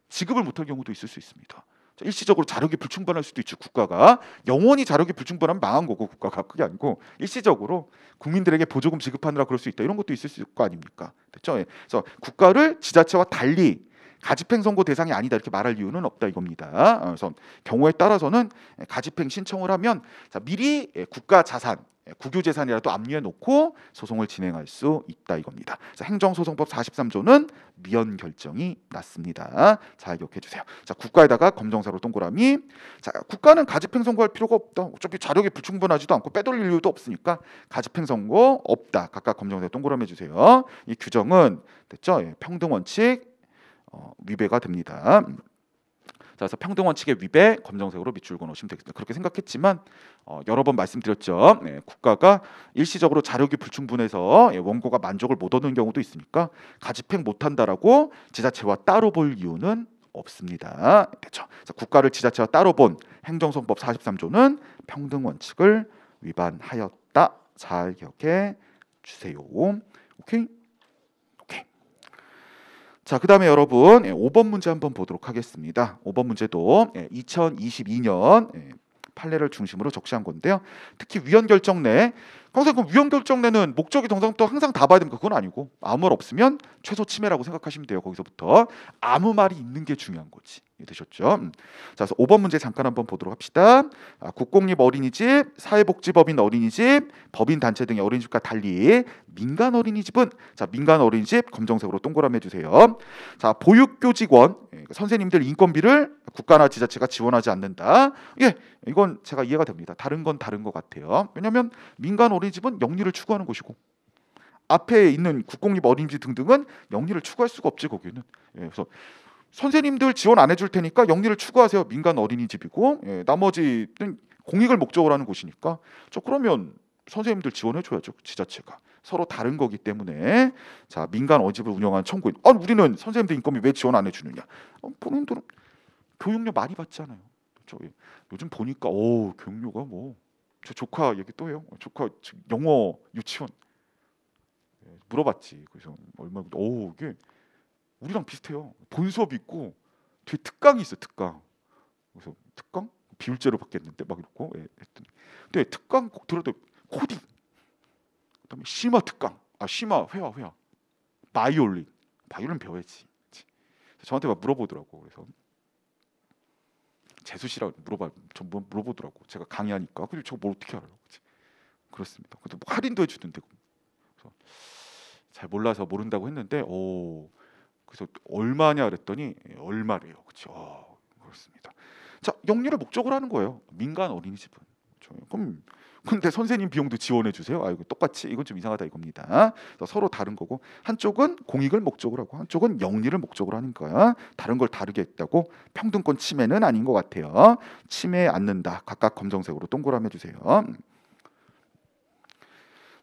지급을 못할 경우도 있을 수 있습니다. 일시적으로 자력이 불충분할 수도 있죠. 국가가 영원히 자력이 불충분하면 망한 거고 국가가 그게 아니고 일시적으로 국민들에게 보조금 지급하느라 그럴 수 있다. 이런 것도 있을 수 있을 거 아닙니까? 됐죠? 예. 그래서 국가를 지자체와 달리 가집행 선고 대상이 아니다 이렇게 말할 이유는 없다 이겁니다. 그래서 경우에 따라서는 가집행 신청을 하면 미리 국가 자산 국유재산이라도 압류해 놓고 소송을 진행할 수 있다 이겁니다. 자, 행정소송법 43조는 미연 결정이 났습니다. 잘 기억해 주세요. 자, 국가에다가 검정사로 동그라미. 자, 국가는 가집행 선고할 필요가 없다. 어차피 자력이 불충분하지도 않고 빼돌릴 이유도 없으니까 가집행 선고 없다. 각각 검정사에 동그라미 해주세요. 이 규정은 됐죠? 예, 평등 원칙 위배가 됩니다. 자, 그래서 평등 원칙의 위배 검정색으로 밑줄 그어놓으시면 되겠습니다. 그렇게 생각했지만 여러 번 말씀드렸죠. 국가가 일시적으로 자력이 불충분해서 원고가 만족을 못 얻는 경우도 있으니까 가집행 못한다라고 지자체와 따로 볼 이유는 없습니다. 됐죠. 국가를 지자체와 따로 본 행정소송법 43조는 평등 원칙을 위반하였다. 잘 기억해 주세요. 오케이? 자, 그 다음에 여러분 5번 문제 한번 보도록 하겠습니다. 5번 문제도 2022년 판례를 중심으로 적시한 건데요. 특히 위헌결정 내 선생님 위헌결정 내는 목적이 정상도 항상 다 봐야 됩니까? 그건 아니고 아무 말 없으면 최소 침해라고 생각하시면 돼요. 거기서부터 아무 말이 있는 게 중요한 거지. 되셨죠? 자, 그래서 5번 문제 잠깐 한번 보도록 합시다. 국공립 어린이집, 사회복지법인 어린이집, 법인 단체 등의 어린이집과 달리 민간 어린이집은 자, 민간 어린이집 검정색으로 동그라미 해주세요. 자, 보육교직원 선생님들 인건비를 국가나 지자체가 지원하지 않는다. 예, 이건 제가 이해가 됩니다. 다른 건 다른 것 같아요. 왜냐하면 민간 어린이집은 영리를 추구하는 곳이고 앞에 있는 국공립 어린이집 등등은 영리를 추구할 수가 없지 거기는. 예, 그래서 선생님들 지원 안 해줄 테니까 영리를 추구하세요. 민간 어린이집이고 나머지는 공익을 목적으로 하는 곳이니까 그러면 선생님들 지원해줘야죠. 지자체가 서로 다른 거기 때문에 자 민간 어린이집을 운영하는 청구인 우리는 선생님들 인건비 왜 지원 안 해주느냐. 본인들은 교육료 많이 받잖아요. 요즘 보니까 교육료가 저 조카 얘기 또 해요. 조카 영어 유치원 물어봤지. 그래서 얼마 이게 우리랑 비슷해요. 본 수업이 있고 뒤에 특강이 있어. 특강. 그래서 특강 비율제로 받겠는데 막 이러고 했더니 근데 특강 꼭 들어도 코딩 그다음에 심화 특강 심화 회화 바이올린 배워야지. 저한테 막 물어보더라고. 그래서 재수 씨라고 물어보더라고. 제가 강의하니까. 근데 저 뭘 어떻게 알아요? 그렇습니다. 근데 할인도 해주던데. 그래서 잘 몰라서 모른다고 했는데 그래서 얼마냐 그랬더니 얼마래요. 그렇죠. 그렇습니다. 자, 영리를 목적으로 하는 거예요. 민간 어린이집은. 그럼 근데 선생님 비용도 지원해 주세요. 이거 똑같이 이건 좀 이상하다 이겁니다. 서로 다른 거고 한쪽은 공익을 목적으로 하고 한쪽은 영리를 목적으로 하는 거야. 다른 걸 다르게 했다고 평등권 침해는 아닌 것 같아요. 침해 않는다. 각각 검정색으로 동그라미 해주세요.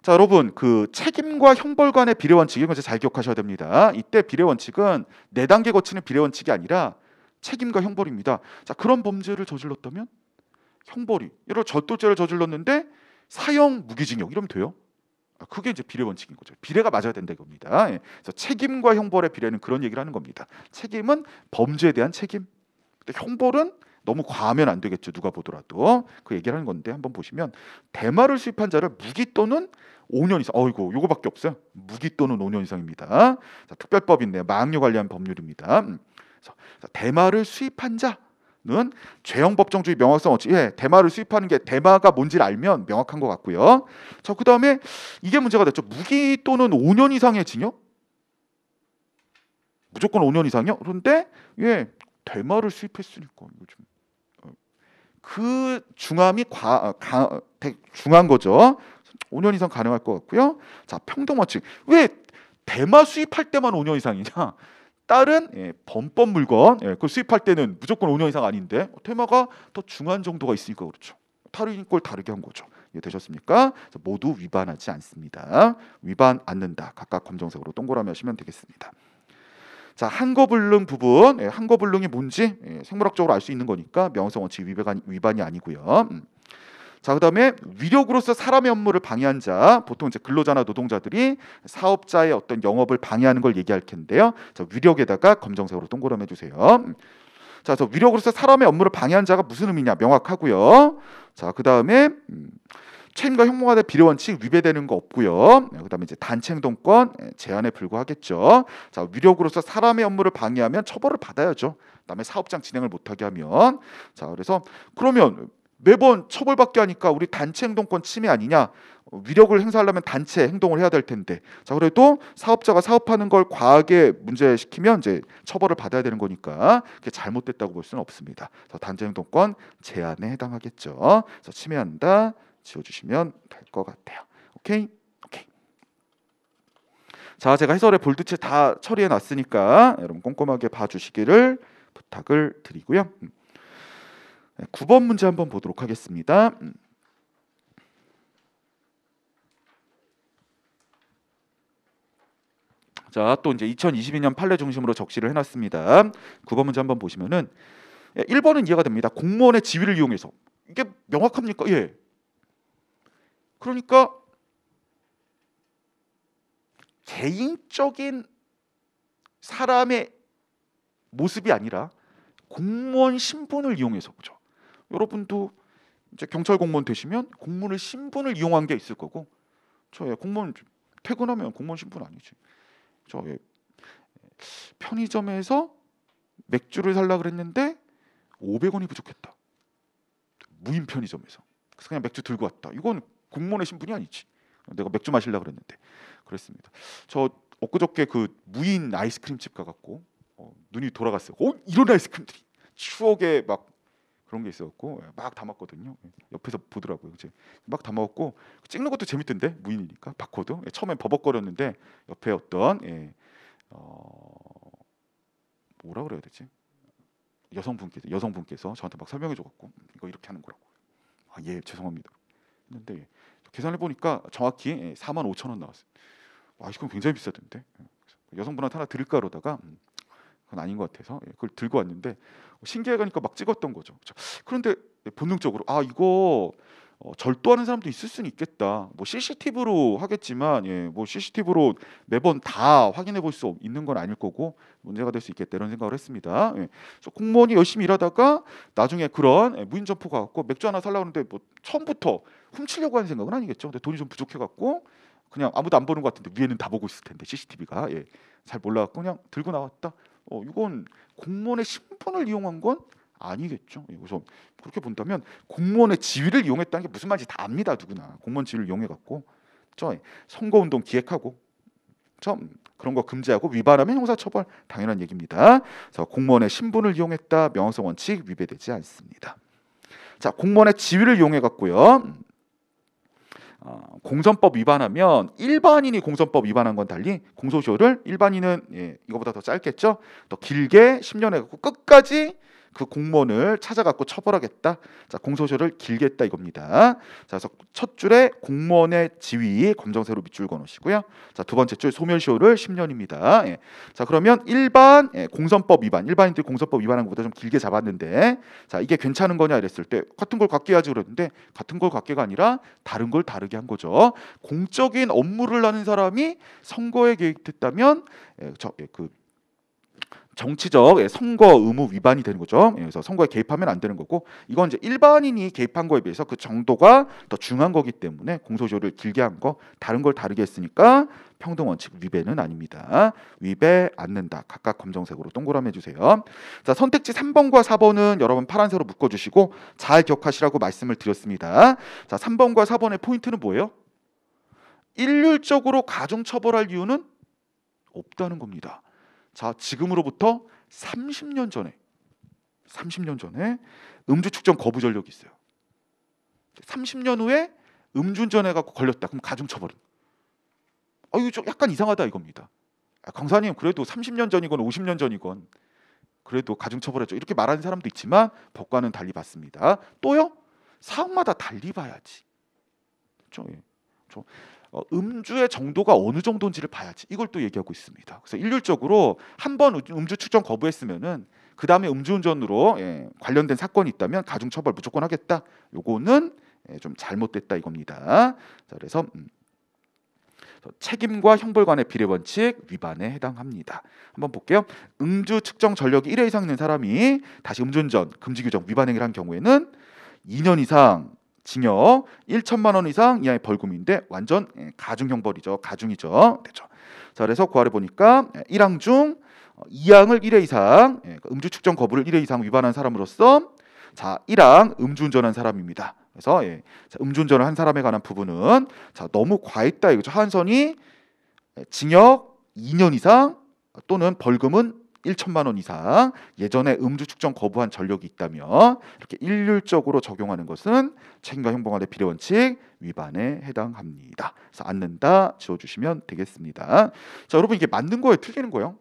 자, 여러분 그 책임과 형벌 간의 비례 원칙 이건 잘 기억하셔야 됩니다. 이때 비례 원칙은 4단계 거치는 비례 원칙이 아니라 책임과 형벌입니다. 자, 그런 범죄를 저질렀다면 형벌이 예를 들어 절도죄를 저질렀는데 사형 무기징역 이러면 돼요. 그게 이제 비례 원칙인 거죠. 비례가 맞아야 된다 이겁니다. 그래서 책임과 형벌의 비례는 그런 얘기를 하는 겁니다. 책임은 범죄에 대한 책임. 근데 형벌은 너무 과하면 안 되겠죠. 누가 보더라도 그 얘기를 하는 건데 한번 보시면 대마를 수입한 자를 무기 또는 5년 이상. 요거밖에 없어요. 무기 또는 5년 이상입니다. 자, 특별법인데 마약류 관리한 법률입니다. 그래서 대마를 수입한 자는 죄형 법정주의 명확성 원칙. 대마를 수입하는 게 대마가 뭔지를 알면 명확한 것 같고요. 자, 그 다음에 이게 문제가 됐죠. 무기 또는 5년 이상의 징역. 무조건 5년 이상이요. 그런데 대마를 수입했으니까 이거 좀 그 중함이 중한 거죠. 5년 이상 가능할 것 같고요. 자, 평등원칙. 왜 대마 수입할 때만 5년 이상이냐? 다른 범법 물건 그걸 수입할 때는 무조건 5년 이상 아닌데 대마가 더 중한 정도가 있으니까 그렇죠. 다른 걸 다르게 한 거죠. 이해되셨습니까? 모두 위반하지 않습니다. 위반 않는다. 각각 검정색으로 동그라미 하시면 되겠습니다. 자, 한거불능 부분. 한거불능이 뭔지 생물학적으로 알 수 있는 거니까 명성 원칙 위반이 아니고요. 자, 그다음에 위력으로서 사람의 업무를 방해한 자, 보통 이제 근로자나 노동자들이 사업자의 어떤 영업을 방해하는 걸 얘기할 텐데요. 자, 위력에다가 검정색으로 동그라미 해주세요. 자, 그래서 위력으로서 사람의 업무를 방해한 자가 무슨 의미냐 명확하고요. 자, 그다음에 책임과 형무가 비례원칙 위배되는 거 없고요. 그다음에 이제 단체 행동권 제한에 불과하겠죠. 자, 위력으로서 사람의 업무를 방해하면 처벌을 받아야죠. 그다음에 사업장 진행을 못하게 하면. 자, 그래서 그러면 매번 처벌받게 하니까 우리 단체 행동권 침해 아니냐? 위력을 행사하려면 단체 행동을 해야 될 텐데. 자, 그래도 사업자가 사업하는 걸 과하게 문제시키면 이제 처벌을 받아야 되는 거니까 그게 잘못됐다고 볼 수는 없습니다. 그래서 단체 행동권 제한에 해당하겠죠. 그래서 침해한다. 지워주시면 될 것 같아요. 오케이? 오케이. 자, 제가 해설에 볼드체 다 처리해 놨으니까 여러분 꼼꼼하게 봐주시기를 부탁을 드리고요. 9번 문제 한번 보도록 하겠습니다. 자, 또 이제 2022년 판례 중심으로 적시를 해놨습니다. 9번 문제 한번 보시면은 1번은 이해가 됩니다. 공무원의 지위를 이용해서. 이게 명확합니까? 예. 그러니까 개인적인 사람의 모습이 아니라 공무원 신분을 이용해서 보죠. 여러분도 이제 경찰 공무원 되시면 공무원의 신분을 이용한 게 있을 거고, 저 공무원 퇴근하면 공무원 신분 아니지. 저 편의점에서 맥주를 살라 그랬는데 500원이 부족했다. 무인 편의점에서. 그래서 그냥 맥주 들고 왔다. 이건 공무원의 신분이 아니지. 내가 맥주 마실라 그랬는데. 그랬습니다. 저 엊그저께 그 무인 아이스크림 집 가갖고 눈이 돌아갔어요. 이런 아이스크림들이 추억에 막 그런 게 있었고 막 담았거든요. 옆에서 보더라고요. 이제 막 담았고 찍는 것도 재밌던데 무인이니까 바코드. 처음엔 버벅거렸는데 옆에 어떤 뭐라 그래야 되지? 여성분께서 저한테 막 설명해줘갖고 이거 이렇게 하는 거라고. 아, 예, 죄송합니다. 했는데 계산해 보니까 정확히 45,000원 나왔어요. 와, 이건 굉장히 비싸던데. 여성분한테 하나 드릴까 그러다가 그건 아닌 것 같아서 그걸 들고 왔는데 신기해가니까 막 찍었던 거죠. 그런데 본능적으로 이거 절도하는 사람도 있을 수는 있겠다. 뭐 CCTV로 하겠지만 뭐 CCTV로 매번 다 확인해 볼 수 있는 건 아닐 거고 문제가 될 수 있겠다 이런 생각을 했습니다. 그래서 공무원이 열심히 일하다가 나중에 그런 무인 점포 가갖고 맥주 하나 살려고 하는데 뭐 처음부터 훔치려고 하는 생각은 아니겠죠. 근데 돈이 좀 부족해갖고 그냥 아무도 안 보는 것 같은데 위에는 다 보고 있을 텐데 CCTV가 잘 몰라갖고 그냥 들고 나왔다. 이건 공무원의 신분을 이용한 건 아니겠죠. 그래서 그렇게 본다면 공무원의 지위를 이용했다는 게 무슨 말인지 다 압니다. 누구나 공무원 지위를 이용해갖고 선거운동 기획하고 그런 거 금지하고 위반하면 형사처벌 당연한 얘기입니다. 그래서 공무원의 신분을 이용했다. 명확성 원칙 위배되지 않습니다. 자, 공무원의 지위를 이용해갖고요. 공선법 위반하면 일반인이 공선법 위반한 건 달리 공소시효를 일반인은 이거보다 더 짧겠죠. 더 길게 10년 해갖고 끝까지 그 공무원을 찾아갖고 처벌하겠다. 자, 공소시효를 길게 했다 이겁니다. 자, 그래서 첫 줄에 공무원의 지위 검정색으로 밑줄 그어놓으시고요. 자, 두 번째 줄 소멸시효를 10년입니다. 자, 그러면 일반 공선법 위반, 일반인들이 공선법 위반한 것보다 좀 길게 잡았는데, 자, 이게 괜찮은 거냐 이랬을 때 같은 걸 갖게 해야지 그랬는데 같은 걸 갖게가 아니라 다른 걸 다르게 한 거죠. 공적인 업무를 하는 사람이 선거에 개입했다면 그 정치적 선거 의무 위반이 되는 거죠. 그래서 선거에 개입하면 안 되는 거고, 이건 이제 일반인이 개입한 거에 비해서 그 정도가 더 중한 거기 때문에 공소시효를 길게 한 거, 다른 걸 다르게 했으니까 평등원칙 위배는 아닙니다. 위배 않는다. 각각 검정색으로 동그라미 해주세요. 자, 선택지 3번과 4번은 여러분 파란색으로 묶어주시고 잘 기억하시라고 말씀을 드렸습니다. 자, 3번과 4번의 포인트는 뭐예요? 일률적으로 가중처벌할 이유는 없다는 겁니다. 자, 지금으로부터 30년 전에 30년 전에 음주 측정 거부 전력이 있어요. 30년 후에 음주운전해 갖고 걸렸다. 그럼 가중 처벌은. 이거 좀 약간 이상하다 이겁니다. 강사님 그래도 30년 전이건 50년 전이건 그래도 가중 처벌했죠. 이렇게 말하는 사람도 있지만 법과는 달리 봤습니다. 또요? 사항마다 달리 봐야지. 그렇죠? 예. 음주의 정도가 어느 정도인지를 봐야지. 이걸 또 얘기하고 있습니다. 그래서 일률적으로 한 번 음주 측정 거부했으면은 그 다음에 음주운전으로 관련된 사건이 있다면 가중 처벌 무조건 하겠다. 요거는 좀 잘못됐다 이겁니다. 자, 그래서 책임과 형벌관의 비례 원칙 위반에 해당합니다. 한번 볼게요. 음주 측정 전력이 1회 이상 된 사람이 다시 음주운전 금지 규정 위반 행위를 한 경우에는 2년 이상 징역 1천만 원 이상 이하의 벌금인데 완전 가중 형벌이죠. 가중이죠. 됐죠. 자, 그래서 그 아래 보니까 1항 중 2항을 1회 이상 음주 측정 거부를 1회 이상 위반한 사람으로서 자, 1항 음주운전한 사람입니다. 그래서 자, 음주운전을 한 사람에 관한 부분은 자, 너무 과했다 이거죠. 하한선이 징역 2년 이상 또는 벌금은 1천만 원 이상 예전에 음주 측정 거부한 전력이 있다면 이렇게 일률적으로 적용하는 것은 책임과 형벌관의 비례 원칙 위반에 해당합니다. 그래서 않는다 지워주시면 되겠습니다. 자, 여러분 이게 맞는 거예요, 틀리는 거예요?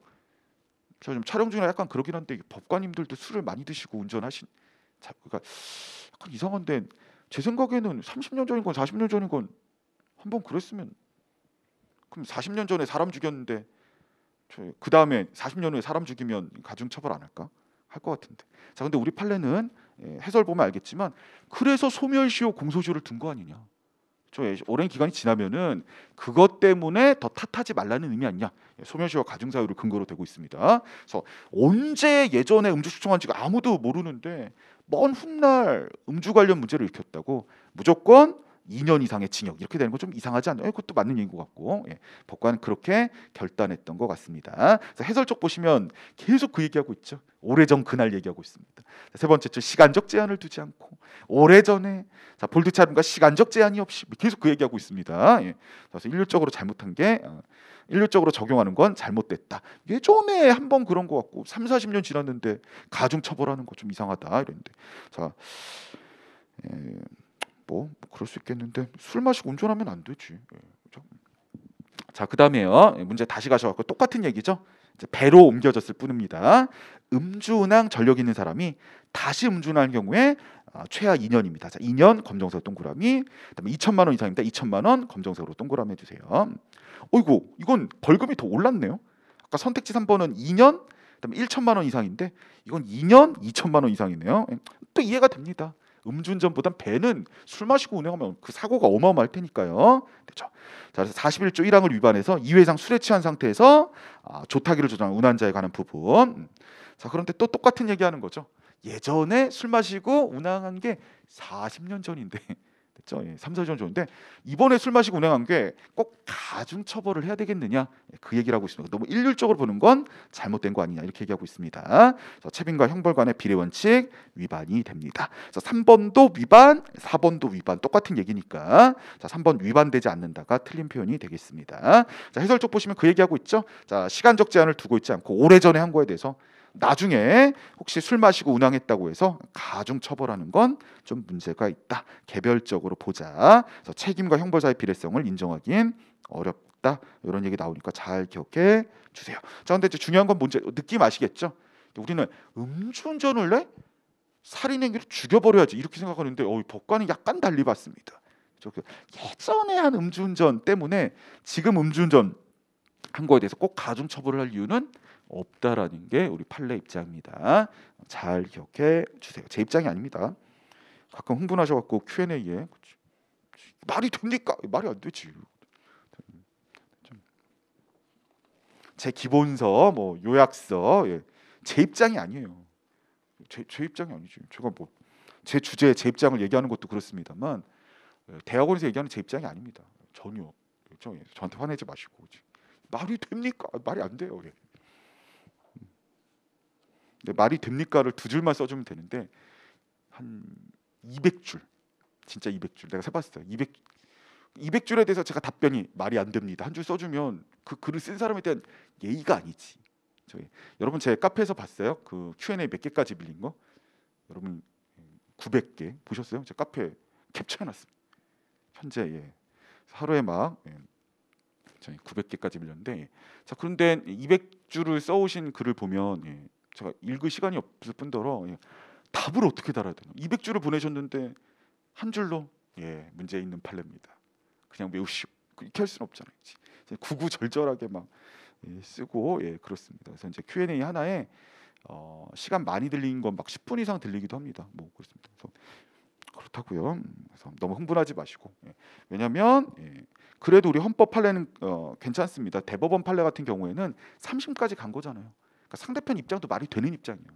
저 좀 촬영 중에 약간 그러긴 한데 법관님들도 술을 많이 드시고 운전하신, 자, 그러니까 약간 이상한데 제 생각에는 30년 전이건 40년 전이건 한번 그랬으면 그럼 40년 전에 사람 죽였는데 그 다음에 40년 후에 사람 죽이면 가중 처벌 안 할까? 할 것 같은데. 자, 근데 우리 판례는 해설 보면 알겠지만 그래서 소멸시효 공소시효를 둔 거 아니냐? 오랜 기간이 지나면은 그것 때문에 더 탓하지 말라는 의미 아니냐? 소멸시효 가중 사유를 근거로 되고 있습니다. 그래서 언제 예전에 음주 측정한지가 아무도 모르는데 먼 훗날 음주 관련 문제를 일으켰다고 무조건 2년 이상의 징역 이렇게 되는 건 좀 이상하지 않나요? 그것도 맞는 얘기인 것 같고 법관은 그렇게 결단했던 것 같습니다. 그래서 해설 쪽 보시면 계속 그 얘기하고 있죠. 오래전 그날 얘기하고 있습니다. 세 번째, 시간적 제한을 두지 않고 오래전에 자, 볼트차림과 시간적 제한이 없이 계속 그 얘기하고 있습니다. 그래서 일률적으로 잘못한 게 일률적으로 적용하는 건 잘못됐다. 예전에 한번 그런 것 같고 3, 40년 지났는데 가중 처벌하는 거 좀 이상하다 이랬는데 자, 뭐 그럴 수 있겠는데 술 마시고 운전하면 안 되지. 그렇죠? 자, 그다음에요. 문제 다시 가셔갖고 똑같은 얘기죠. 이제 배로 옮겨졌을 뿐입니다. 음주운항 전력 있는 사람이 다시 음주운항할 경우에 최하 2년입니다. 자, 2년 검정색 동그라미. 그다음에 2천만 원 이상입니다. 2천만 원 검정색으로 동그라미 해주세요. 어이구, 이건 벌금이 더 올랐네요. 아까 선택지 3번은 2년, 그다음에 1천만 원 이상인데 이건 2년 2천만 원 이상이네요. 또 이해가 됩니다. 음주운전보단 배는 술 마시고 운행하면 그 사고가 어마어마할 테니까요. 그렇죠? 자, 그래서 41조 1항을 위반해서 2회 이상 술에 취한 상태에서 조타기를 조장한 운환자에 관한 부분. 자, 그런데 또 똑같은 얘기하는 거죠. 예전에 술 마시고 운항한 게 40년 전인데 됐죠? 3, 4년 전인데 이번에 술 마시고 운행한 게 꼭 가중 처벌을 해야 되겠느냐? 그 얘기를 하고 있습니다. 너무 일률적으로 보는 건 잘못된 거 아니냐 이렇게 얘기하고 있습니다. 그래서 책임과 형벌관의 비례 원칙 위반이 됩니다. 그래서 3번도 위반, 4번도 위반 똑같은 얘기니까 자, 3번 위반되지 않는다가 틀린 표현이 되겠습니다. 자, 해설 쪽 보시면 그 얘기하고 있죠. 자, 시간적 제한을 두고 있지 않고 오래전에 한 거에 대해서 나중에 혹시 술 마시고 운항했다고 해서 가중 처벌하는 건 좀 문제가 있다. 개별적으로 보자. 그래서 책임과 형벌 사이의 비례성을 인정하기는 어렵다. 이런 얘기 나오니까 잘 기억해 주세요. 자, 근데 이제 중요한 건 뭔지 느낌 아시겠죠? 우리는 음주운전을 해? 살인행위로 죽여버려야지 이렇게 생각하는데 법관은 약간 달리 봤습니다. 예전에 한 음주운전 때문에 지금 음주운전 한 거에 대해서 꼭 가중 처벌을 할 이유는 없다라는 게 우리 판례 입장입니다. 잘 기억해 주세요. 제 입장이 아닙니다. 가끔 흥분하셔갖고 Q&A에 말이 됩니까? 말이 안 되지. 제 기본서, 뭐 요약서, 제 입장이 아니에요. 제 입장이 아니지. 제가 뭐 제 주제, 제 입장을 얘기하는 것도 그렇습니다만 대학원에서 얘기하는 제 입장이 아닙니다. 전혀. 그렇죠? 저한테 화내지 마시고. 말이 됩니까? 말이 안 돼요. 근데 말이 됩니까를 두 줄만 써주면 되는데 한 200줄, 진짜 200줄 내가 세봤어요. 200줄에 대해서 제가 답변이 말이 안 됩니다. 한 줄 써주면 그 글을 쓴 사람에 대한 예의가 아니지. 여러분 제 카페에서 봤어요? 그 Q&A 몇 개까지 빌린 거? 여러분 900개 보셨어요? 제 카페 캡처해놨습니다. 현재 하루에 막 저희 900개까지 밀렸는데 자 그런데 200줄을 써오신 글을 보면 제가 읽을 시간이 없을 뿐더러 답을 어떻게 달아야 되나 200줄을 보내셨는데 한 줄로 문제 있는 판례입니다. 그냥 외우시고 이렇게 할 수는 없잖아요. 구구절절하게 막 쓰고 그렇습니다. 그래서 이제 Q&A 하나에 시간 많이 들린 건 막 10분 이상 들리기도 합니다. 뭐 그렇습니다. 그래서 그렇다고요. 그래서 너무 흥분하지 마시고 왜냐하면 그래도 우리 헌법 판례는 괜찮습니다. 대법원 판례 같은 경우에는 3심까지 간 거잖아요. 그러니까 상대편 입장도 말이 되는 입장이에요.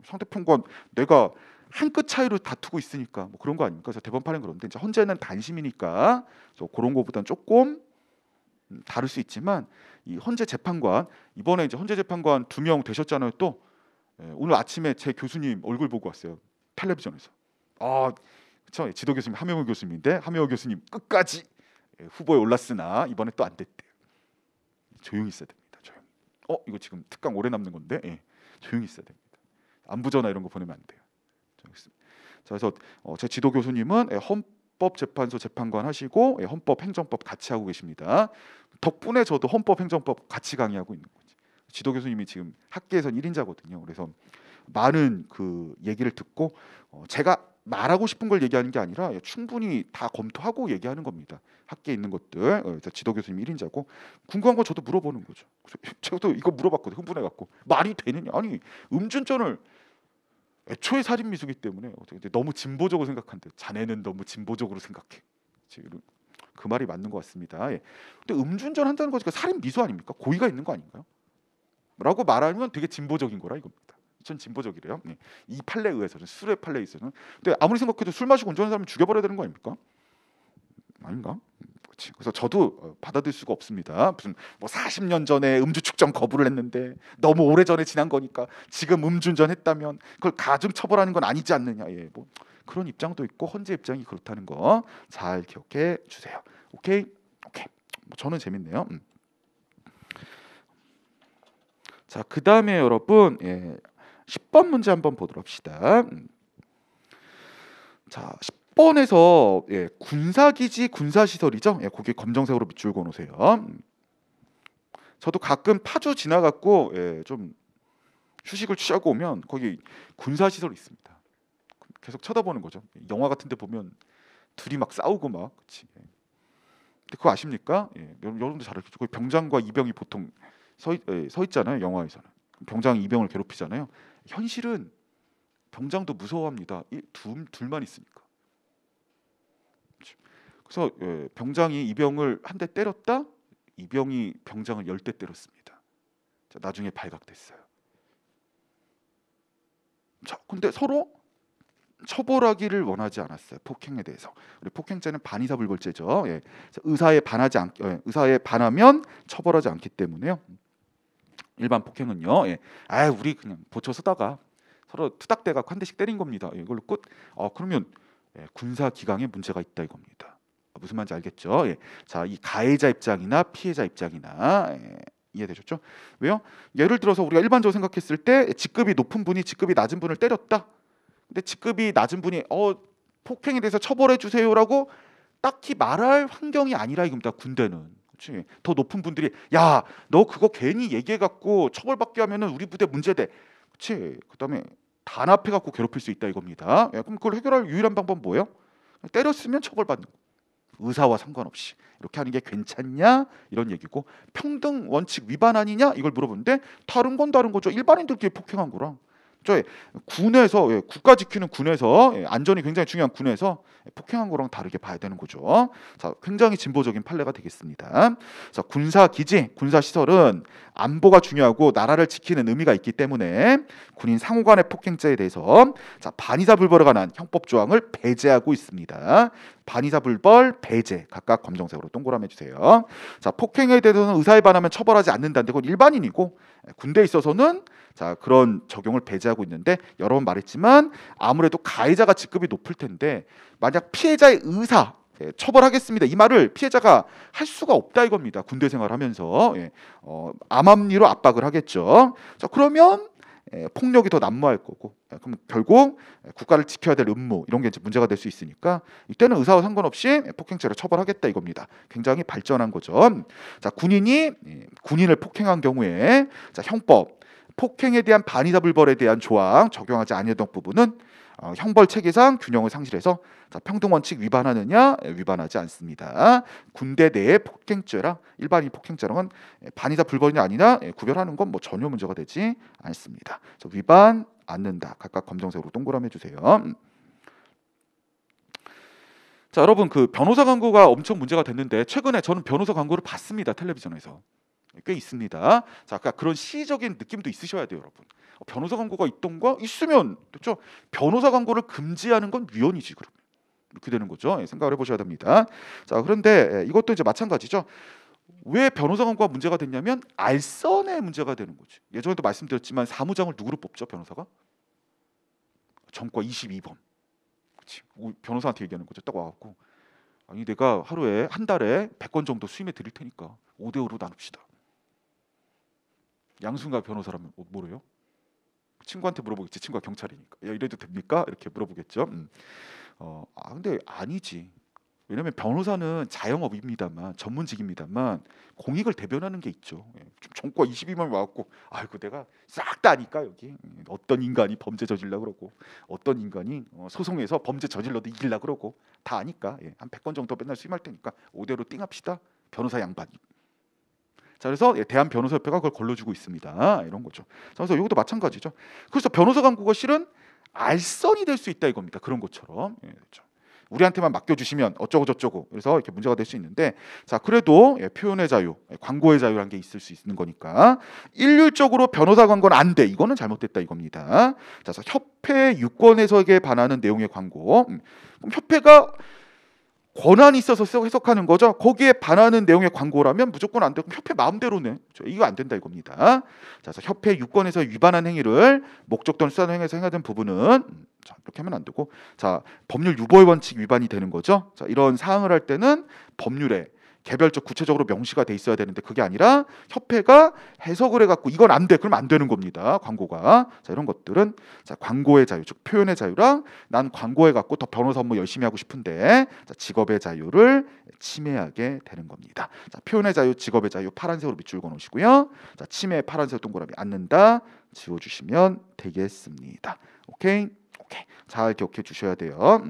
상대편과 내가 한 끗 차이로 다투고 있으니까 뭐 그런 거 아닙니까? 그래서 대법원 판례는 그런데 이제 헌재는 단심이니까 그래서 그런 거보다는 조금 다를 수 있지만 이 헌재 재판관 이번에 이제 헌재 재판관 2명 되셨잖아요. 또 오늘 아침에 제 교수님 얼굴 보고 왔어요. 텔레비전에서. 그렇죠. 지도 교수님 하명호 교수님인데 하명호 교수님 끝까지 후보에 올랐으나 이번에 또 안 됐대요. 조용히 있어야 됩니다. 조용히. 이거 지금 특강 오래 남는 건데 조용히 있어야 됩니다. 안부 전화 이런 거 보내면 안 돼요. 자, 그래서 제 지도 교수님은 헌법재판소 재판관 하시고 헌법 행정법 같이 하고 계십니다. 덕분에 저도 헌법 행정법 같이 강의하고 있는 거지. 지도 교수님이 지금 학계에선 1인자거든요. 그래서 많은 그 얘기를 듣고 제가 말하고 싶은 걸 얘기하는 게 아니라 충분히 다 검토하고 얘기하는 겁니다. 학계에 있는 것들. 지도 교수님 1인자고 궁금한 거 저도 물어보는 거죠. 저도 이거 물어봤거든요. 흥분해갖고 말이 되느냐. 아니 음주운전을 애초에 살인 미수기 때문에 너무 진보적으로 생각한대. 자네는 너무 진보적으로 생각해. 그 말이 맞는 것 같습니다. 근데 음주운전 한다는 거지 살인 미수 아닙니까? 고의가 있는 거 아닌가요? 라고 말하면 되게 진보적인 거라 이겁니다. 전 진보적이래요. 이 판례에 의해서는 술의 판례에 있어서는. 근데 아무리 생각해도 술 마시고 운전하는 사람은 죽여버려야 되는 거 아닙니까? 아닌가? 그렇지. 그래서 저도 받아들일 수가 없습니다. 무슨 뭐 40년 전에 음주 측정 거부를 했는데 너무 오래 전에 지난 거니까 지금 음주운전 했다면 그걸 가중 처벌하는 건 아니지 않느냐. 뭐 그런 입장도 있고 헌재 입장이 그렇다는 거 잘 기억해 주세요. 오케이. 뭐 저는 재밌네요. 자, 그다음에 여러분 10번 문제 한번 보도록 합시다. 자, 10번에서 군사기지 군사시설이죠. 거기 검정색으로 밑줄 그어놓으세요. 저도 가끔 파주 지나갖고 좀 휴식을 취하고 오면 거기 군사시설이 있습니다. 계속 쳐다보는 거죠. 영화 같은 데 보면 둘이 막 싸우고 막 그치. 근데 그거 아십니까? 여러분도 잘 알겠죠. 거기 병장과 이병이 보통 서 있잖아요. 영화에서는 병장이 이병을 괴롭히잖아요. 현실은 병장도 무서워합니다. 둘만 있으니까. 그래서 병장이 이병을 한 대 때렸다. 이병이 병장을 10대 때렸습니다. 자, 나중에 발각됐어요. 자, 근데 서로 처벌하기를 원하지 않았어요. 폭행에 대해서. 우리 폭행죄는 반의사불벌죄죠. 의사에 반하면 처벌하지 않기 때문에요. 일반 폭행은요. 우리 그냥 보초 쓰다가 서로 투닥대가 한 대씩 때린 겁니다. 이걸로 끝. 그러면 군사 기강에 문제가 있다 이겁니다. 무슨 말인지 알겠죠? 자, 이 가해자 입장이나 피해자 입장이나 이해되셨죠? 왜요? 예를 들어서 우리가 일반적으로 생각했을 때 직급이 높은 분이 직급이 낮은 분을 때렸다. 근데 직급이 낮은 분이 폭행에 대해서 처벌해 주세요라고 딱히 말할 환경이 아니라 이겁니다. 군대는. 그렇지? 더 높은 분들이 야, 너 그거 괜히 얘기해 갖고 처벌받게 하면은 우리 부대 문제돼. 그렇지? 그다음에 단합해 갖고 괴롭힐 수 있다 이겁니다. 그럼 그걸 해결할 유일한 방법 뭐예요? 때렸으면 처벌받는 거. 의사와 상관없이 이렇게 하는 게 괜찮냐 이런 얘기고 평등 원칙 위반 아니냐 이걸 물어보는데 다른 건 다른 거죠. 일반인들끼리 폭행한 거랑 군에서 국가 지키는 군에서 안전이 굉장히 중요한 군에서 폭행한 거랑 다르게 봐야 되는 거죠. 자, 굉장히 진보적인 판례가 되겠습니다. 자, 군사 기지, 군사 시설은 안보가 중요하고 나라를 지키는 의미가 있기 때문에 군인 상호 간의 폭행죄에 대해서 반의사불벌에 관한 형법 조항을 배제하고 있습니다. 반의사불벌, 배제 각각 검정색으로 동그라미 해주세요. 자, 폭행에 대해서는 의사에 반하면 처벌하지 않는다는데 그건 일반인이고 군대에 있어서는 그런 적용을 배제하고 있는데 여러 번 말했지만 아무래도 가해자가 직급이 높을 텐데 만약 피해자의 의사 처벌하겠습니다 이 말을 피해자가 할 수가 없다 이겁니다. 군대 생활하면서 암암리로 압박을 하겠죠. 자, 그러면 폭력이 더 난무할 거고, 그럼 결국 국가를 지켜야 될 의무 이런 게 이제 문제가 될 수 있으니까 이때는 의사와 상관없이 폭행죄로 처벌하겠다 이겁니다. 굉장히 발전한 거죠. 자, 군인을 폭행한 경우에 자, 형법 폭행에 대한 반의사 불벌에 대한 조항 적용하지 아니했던 부분은 형벌 체계상 균형을 상실해서 자, 평등 원칙 위반하느냐 위반하지 않습니다. 군대 내의 폭행죄랑 일반인 폭행죄랑은 반의사 불벌이냐 아니냐 구별하는 건 뭐 전혀 문제가 되지 않습니다. 그래서 위반 않는다. 각각 검정색으로 동그라미 해주세요. 자, 여러분 그 변호사 광고가 엄청 문제가 됐는데 최근에 저는 변호사 광고를 봤습니다. 텔레비전에서. 꽤 있습니다. 자, 아까 그런 시의적인 느낌도 있으셔야 돼요, 여러분. 변호사 광고가 있던가 있으면 그렇죠. 변호사 광고를 금지하는 건 위헌이지 그럼. 이렇게 되는 거죠. 생각을 해보셔야 됩니다. 자, 그런데 이것도 이제 마찬가지죠. 왜 변호사 광고가 문제가 됐냐면 알선에 문제가 되는 거지. 예전에도 말씀드렸지만 사무장을 누구로 뽑죠, 변호사가? 전과 22번. 그치. 변호사한테 얘기하는 거죠. 딱 와갖고 아니 내가 하루에 한 달에 100건 정도 수임해 드릴 테니까 5대5로 나눕시다. 양순가 변호사라면 뭐래요? 친구한테 물어보겠지. 친구가 경찰이니까. 야, 이래도 됩니까? 이렇게 물어보겠죠. 근데 아니지. 왜냐하면 변호사는 자영업입니다만 전문직입니다만 공익을 대변하는 게 있죠. 전과 22만 와갖고 아이고 내가 싹 다 아니까 여기 어떤 인간이 범죄 저질러 그러고 어떤 인간이 소송에서 범죄 저질러도 이길라 그러고 다 아니까 한 100건 정도 맨날 수임할 테니까 5대로 띵합시다. 변호사 양반이. 자, 그래서 대한변호사협회가 그걸 걸러주고 있습니다. 이런 거죠. 그래서 이것도 마찬가지죠. 그래서 변호사 광고가 실은 알선이 될 수 있다 이겁니다. 그런 것처럼. 그렇죠. 우리한테만 맡겨주시면 어쩌고 저쩌고 그래서 이렇게 문제가 될 수 있는데 자, 그래도 표현의 자유, 광고의 자유라는 게 있을 수 있는 거니까 일률적으로 변호사 광고는 안 돼. 이거는 잘못됐다 이겁니다. 자, 그래서 협회 유권 해석에 반하는 내용의 광고. 그럼 협회가 권한이 있어서 해석하는 거죠. 거기에 반하는 내용의 광고라면 무조건 안 되고 협회 마음대로네. 이거 안 된다 이겁니다. 자, 그래서 협회 유권에서 위반한 행위를 목적 또는 수단 행위에서 행하던 부분은 자, 이렇게 하면 안 되고 자, 법률 유보의 원칙 위반이 되는 거죠. 자, 이런 사항을 할 때는 법률에 개별적 구체적으로 명시가 돼 있어야 되는데 그게 아니라 협회가 해석을 해갖고 이건 안 돼. 그러면 안 되는 겁니다. 광고가. 자, 이런 것들은 자, 광고의 자유, 즉 표현의 자유랑 난 광고해갖고 더 변호사 업무 열심히 하고 싶은데 자, 직업의 자유를 침해하게 되는 겁니다. 자, 표현의 자유, 직업의 자유 파란색으로 밑줄 그어놓으시고요. 자, 침해 파란색 동그라미 않는다 지워주시면 되겠습니다. 오케이? 잘 기억해 주셔야 돼요.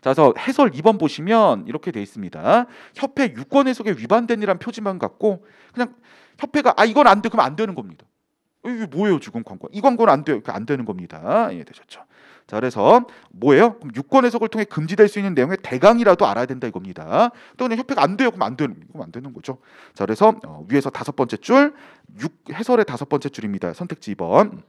자, 그래서 해설 2번 보시면 이렇게 돼 있습니다. 협회 유권 해석에 위반된 이란 표지만 갖고 그냥 협회가 이건 안 돼. 그러면 안 되는 겁니다. 이게 뭐예요 지금 광고? 이 광고는 안 돼요. 안 되는 겁니다. 되셨죠? 자, 그래서 뭐예요? 그럼 유권 해석을 통해 금지될 수 있는 내용의 대강이라도 알아야 된다 이겁니다. 또 그냥 협회가 안 돼요. 그럼 안 되는 거죠. 자, 그래서 위에서 5번째 줄 해설의 5번째 줄입니다. 선택지 2번.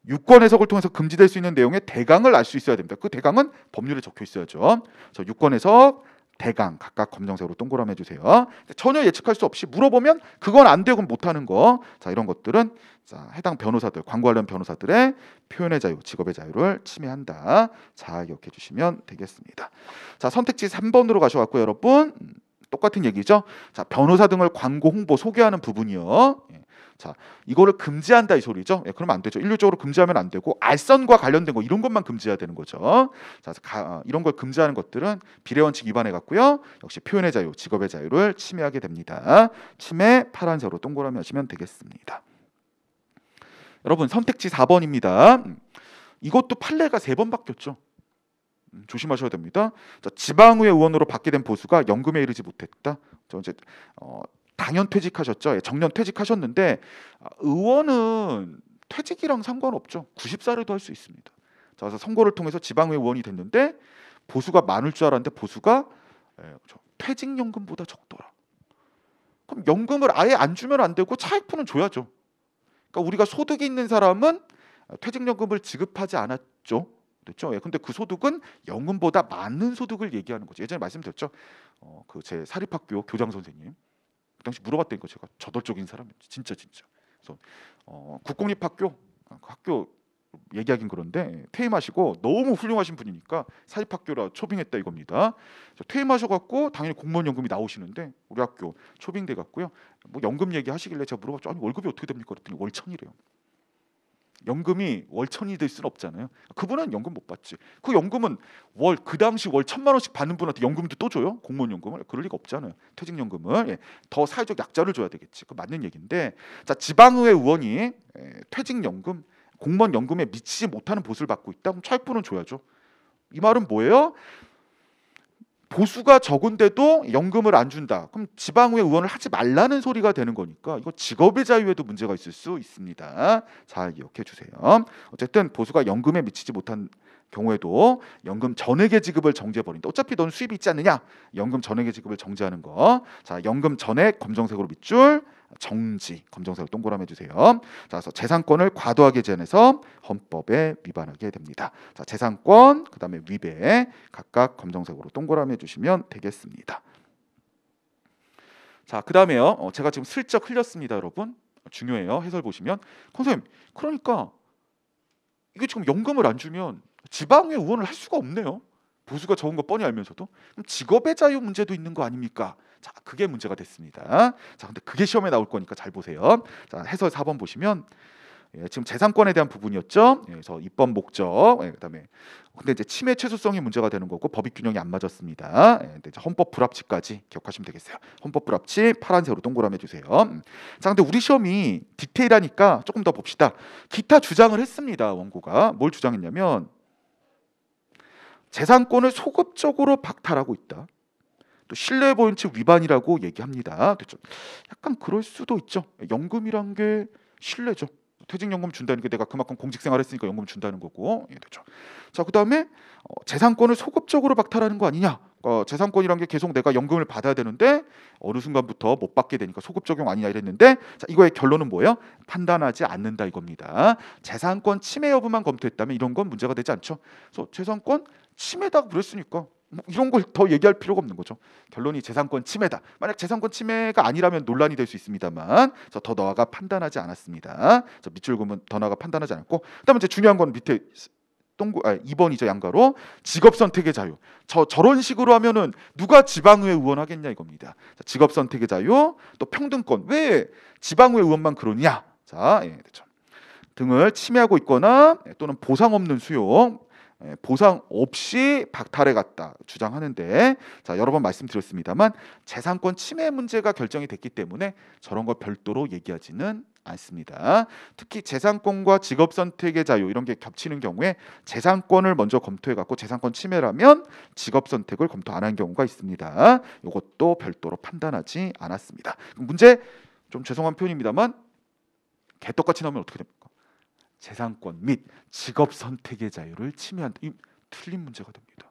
유권 해석을 통해서 금지될 수 있는 내용의 대강을 알 수 있어야 됩니다. 그 대강은 법률에 적혀 있어야죠. 그래서 유권 해석 대강 각각 검정색으로 동그라미 해주세요. 전혀 예측할 수 없이 물어보면 그건 안 되고 못하는 거. 자, 이런 것들은 자, 해당 변호사들, 광고 관련 변호사들의 표현의 자유, 직업의 자유를 침해한다. 잘 기억해 주시면 되겠습니다. 자, 선택지 3번으로 가셔갖고 여러분 똑같은 얘기죠. 자, 변호사 등을 광고 홍보 소개하는 부분이요. 자, 이거를 금지한다 이 소리죠. 그러면 안 되죠. 일률적으로 금지하면 안 되고 알선과 관련된 거 이런 것만 금지해야 되는 거죠. 자, 이런 걸 금지하는 것들은 비례원칙 위반해 갖고요. 역시 표현의 자유, 직업의 자유를 침해하게 됩니다. 침해 파란색으로 동그라미 하시면 되겠습니다. 여러분 선택지 4번입니다. 이것도 판례가 3번 바뀌었죠. 조심하셔야 됩니다. 자, 지방의회 의원으로 받게 된 보수가 연금에 이르지 못했다. 저 이제 당연 퇴직하셨죠. 정년 퇴직하셨는데 의원은 퇴직이랑 상관없죠. 90살에도 할 수 있습니다. 자, 그래서 선거를 통해서 지방의회 의원이 됐는데 보수가 많을 줄 알았는데 보수가 퇴직연금보다 적더라. 그럼 연금을 아예 안 주면 안 되고 차액부는 줘야죠. 그러니까 우리가 소득이 있는 사람은 퇴직연금을 지급하지 않았죠. 그렇죠? 근데 그 소득은 연금보다 많은 소득을 얘기하는 거죠. 예전에 말씀드렸죠. 그 제 사립학교 교장 선생님 그 당시 물어봤다니까 제가 저돌적인 사람이었지. 진짜. 그래서 국공립학교 학교 얘기하긴 그런데 퇴임하시고 너무 훌륭하신 분이니까 사립학교라 초빙했다 이겁니다. 퇴임하셔갖고 당연히 공무원 연금이 나오시는데 우리 학교 초빙돼 갖고요. 뭐 연금 얘기하시길래 제가 물어봤죠. 아니 월급이 어떻게 됩니까? 그랬더니 월 1,000이래요. 연금이 월천이 될 수는 없잖아요. 그분은 연금 못 받지. 그 연금은 그 당시 월 1,000만 원씩 받는 분한테 연금도 또 줘요? 공무원 연금을? 그럴 리가 없잖아요. 퇴직연금을. 예. 더 사회적 약자를 줘야 되겠지. 그 맞는 얘기인데, 자, 지방의회 의원이 퇴직연금, 공무원 연금에 미치지 못하는 보수를 받고 있다. 그럼 차액부는 줘야죠. 이 말은 뭐예요? 보수가 적은데도 연금을 안 준다. 그럼 지방의회 의원을 하지 말라는 소리가 되는 거니까 이거 직업의 자유에도 문제가 있을 수 있습니다. 잘 기억해 주세요. 어쨌든 보수가 연금에 미치지 못한 경우에도 연금 전액의 지급을 정지해버린다. 어차피 넌 수입이 있지 않느냐? 연금 전액의 지급을 정지하는 거. 자, 연금 전액 검정색으로 밑줄 정지, 검정색으로 동그라미 해주세요. 자, 그래서 재산권을 과도하게 제한해서 헌법에 위반하게 됩니다. 자, 재산권, 그 다음에 위배 각각 검정색으로 동그라미 해주시면 되겠습니다. 자, 그 다음에요. 제가 지금 슬쩍 흘렸습니다, 여러분. 중요해요. 해설 보시면, 선생님, 그러니까 이게 지금 연금을 안 주면 지방의 의원을 할 수가 없네요. 보수가 적은 거 뻔히 알면서도. 그럼 직업의 자유 문제도 있는 거 아닙니까? 자, 그게 문제가 됐습니다. 자, 근데 그게 시험에 나올 거니까 잘 보세요. 자, 해설 4번 보시면 지금 재산권에 대한 부분이었죠. 그래서 입법 목적, 그다음에 근데 이제 침해 최소성이 문제가 되는 거고 법익 균형이 안 맞았습니다. 근데 이제 헌법 불합치까지 기억하시면 되겠어요. 헌법 불합치 파란색으로 동그라미 해주세요. 자, 근데 우리 시험이 디테일하니까 조금 더 봅시다. 기타 주장을 했습니다. 원고가 뭘 주장했냐면 재산권을 소급적으로 박탈하고 있다. 또 신뢰보연칙 위반이라고 얘기합니다. 그렇죠? 약간 그럴 수도 있죠. 연금이란 게 신뢰죠. 퇴직연금 준다는 게 내가 그만큼 공직생활 했으니까 연금 준다는 거고. 그렇죠. 자, 그다음에 재산권을 소급적으로 박탈하는 거 아니냐. 재산권이란 게 계속 내가 연금을 받아야 되는데 어느 순간부터 못 받게 되니까 소급 적용 아니냐 이랬는데, 자, 이거의 결론은 뭐예요? 판단하지 않는다 이겁니다. 재산권 침해 여부만 검토했다면 이런 건 문제가 되지 않죠. 그래서 재산권 침해다 그랬으니까 뭐 이런 걸 더 얘기할 필요가 없는 거죠. 결론이 재산권 침해다. 만약 재산권 침해가 아니라면 논란이 될 수 있습니다만, 더 나아가 판단하지 않았습니다. 밑줄 그으면 더 나아가 판단하지 않았고, 그다음에 이제 중요한 건 밑에 2번이죠. 양가로 직업 선택의 자유. 저런 식으로 하면은 누가 지방의회 의원 하겠냐 이겁니다. 자, 직업 선택의 자유, 또 평등권. 왜 지방의회 의원만 그러냐? 자, 그렇죠. 등을 침해하고 있거나 또는 보상 없는 수용, 보상 없이 박탈해 갔다 주장하는데, 자, 여러 번 말씀드렸습니다만 재산권 침해 문제가 결정이 됐기 때문에 저런 걸 별도로 얘기하지는 않습니다. 특히 재산권과 직업 선택의 자유 이런 게 겹치는 경우에 재산권을 먼저 검토해 갖고 재산권 침해라면 직업 선택을 검토 안 한 경우가 있습니다. 이것도 별도로 판단하지 않았습니다. 문제 좀 죄송한 표현입니다만 개떡같이 나오면 어떻게 됩니까? 재산권 및 직업 선택의 자유를 침해한다. 이 틀린 문제가 됩니다.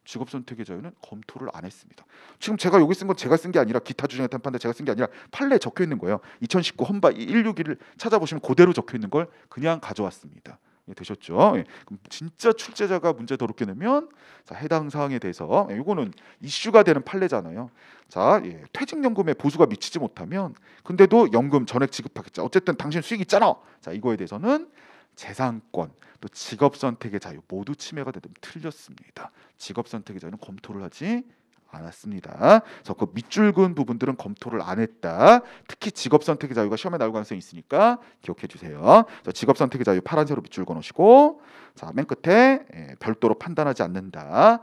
직업 선택의 자유는 검토를 안 했습니다. 지금 제가 여기 쓴 건 제가 쓴 게 아니라 기타 주장의 탄판대 제가 쓴 게 아니라 판례에 적혀 있는 거예요. 2019 헌바 161을 찾아보시면 그대로 적혀 있는 걸 그냥 가져왔습니다. 되셨죠? 그럼 진짜 출제자가 문제 더럽게 내면, 자, 해당 사항에 대해서 이거는 이슈가 되는 판례잖아요. 자, 퇴직연금에 보수가 미치지 못하면 근데도 연금 전액 지급하겠죠. 어쨌든 당신 수익 있잖아. 자, 이거에 대해서는 재산권 또 직업 선택의 자유 모두 침해가 되면 틀렸습니다. 직업 선택의 자유는 검토를 하지 않았습니다. 그래서 그 밑줄 그은 부분들은 검토를 안 했다. 특히 직업 선택의 자유가 시험에 나올 가능성이 있으니까 기억해 주세요. 직업 선택의 자유 파란색으로 밑줄 그어 놓으시고, 자, 맨 끝에 별도로 판단하지 않는다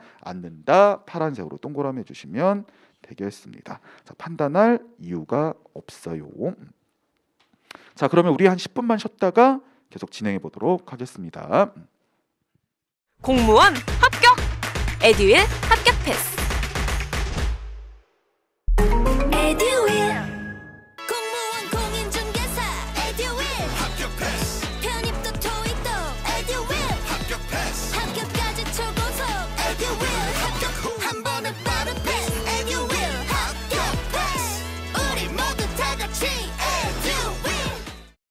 파란색으로 동그라미 해주시면 되겠습니다. 자, 판단할 이유가 없어요. 자, 그러면 우리 한 10분만 쉬었다가 계속 진행해 보도록 하겠습니다. 공무원 합격! 에듀윌 합격 패스! 에듀윌 공무원 공인중개사 에듀윌 합격 패스. 편입도 토익도 에듀윌 합격 패스. 합격까지 초고속 에듀윌 합격 후 한 번에 빠른 패스. 에듀윌 합격 패스. 우리 모두 다 같이